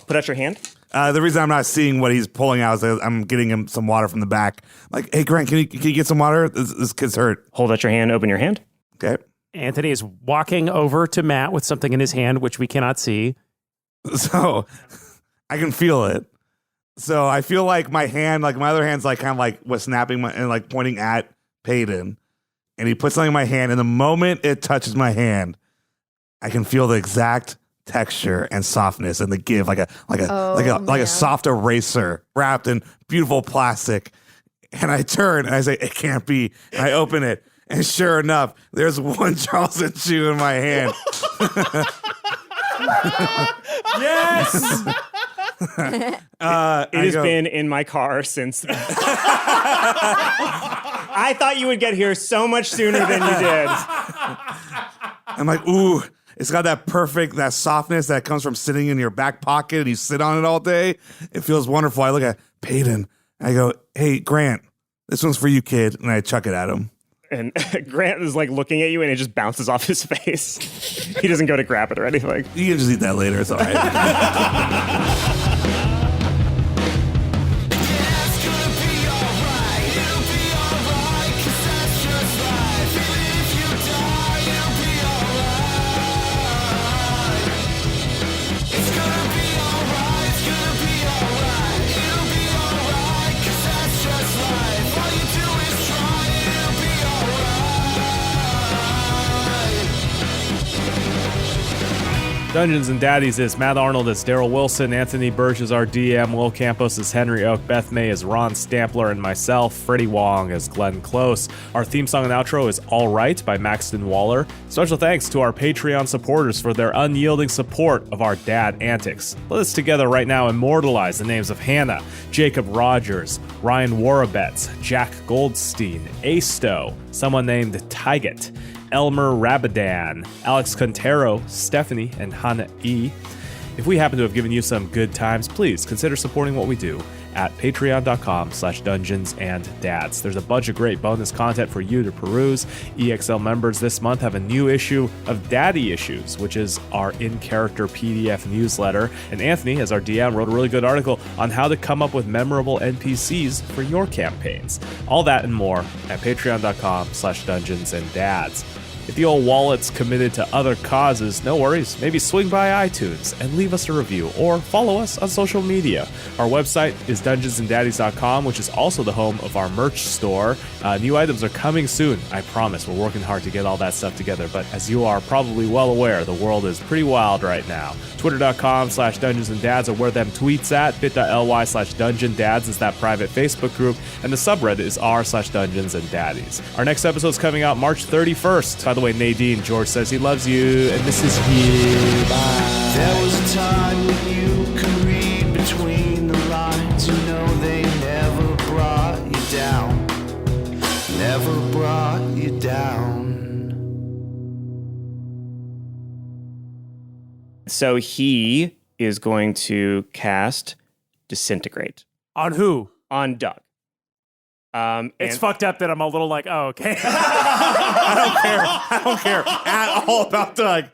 Put out your hand. The reason I'm not seeing what he's pulling out is I'm getting him some water from the back. Like, hey, Grant, can you get some water? This kid's hurt. Hold out your hand. Open your hand. Okay. Anthony is walking over to Matt with something in his hand, which we cannot see. So I can feel it. So I feel like my hand, like my other hand's like kind of like was snapping and like pointing at Peyton. And he puts something in my hand. And the moment it touches my hand, I can feel the exact texture and softness and the give, like a soft eraser wrapped in beautiful plastic. And I turn and I say, it can't be. And I open it. And sure enough, there's one Charleston chew in my hand. Yes! It has been in my car since. I thought you would get here so much sooner than you did. I'm like, ooh, it's got that softness that comes from sitting in your back pocket and you sit on it all day. It feels wonderful. I look at Peyton. I go, hey, Grant, this one's for you, kid. And I chuck it at him. And Grant is like looking at you and it just bounces off his face. He doesn't go to grab it or anything. You can just eat that later. It's all right. Dungeons and Daddies is Matt Arnold as Daryl Wilson, Anthony Burch is our DM, Will Campos is Henry Oak, Beth May is Ron Stampler, and myself, Freddie Wong as Glenn Close. Our theme song and outro is All Right by Maxton Waller. Special thanks to our Patreon supporters for their unyielding support of our dad antics. Let us together right now immortalize the names of Hannah, Jacob Rogers, Ryan Warabetz, Jack Goldstein, Asto, someone named Tyget, Elmer Rabadan, Alex Contero, Stephanie, and Hannah E. If we happen to have given you some good times, please consider supporting what we do at patreon.com/dungeonsanddads. There's a bunch of great bonus content for you to peruse. EXL members this month have a new issue of Daddy Issues, which is our in-character PDF newsletter. And Anthony, as our DM, wrote a really good article on how to come up with memorable NPCs for your campaigns. All that and more at patreon.com/dungeonsanddads. If the old wallet's committed to other causes, no worries. Maybe swing by iTunes and leave us a review or follow us on social media. Our website is dungeonsanddaddies.com, which is also the home of our merch store. New items are coming soon. I promise. We're working hard to get all that stuff together. But as you are probably well aware, the world is pretty wild right now. Twitter.com/dungeonsanddads are where them tweets at. Bit.ly/dungeondads is that private Facebook group. And the subreddit is r/dungeonsanddaddies. Our next episode is coming out March 31st. By the way, Nadine, George says he loves you and misses you. Bye. There was a time when you could read between the lines. You know they never brought you down. Never brought you down. So he is going to cast Disintegrate On who? on Doug. It's fucked up that I'm a little like, oh, okay. I don't care at all about Doug.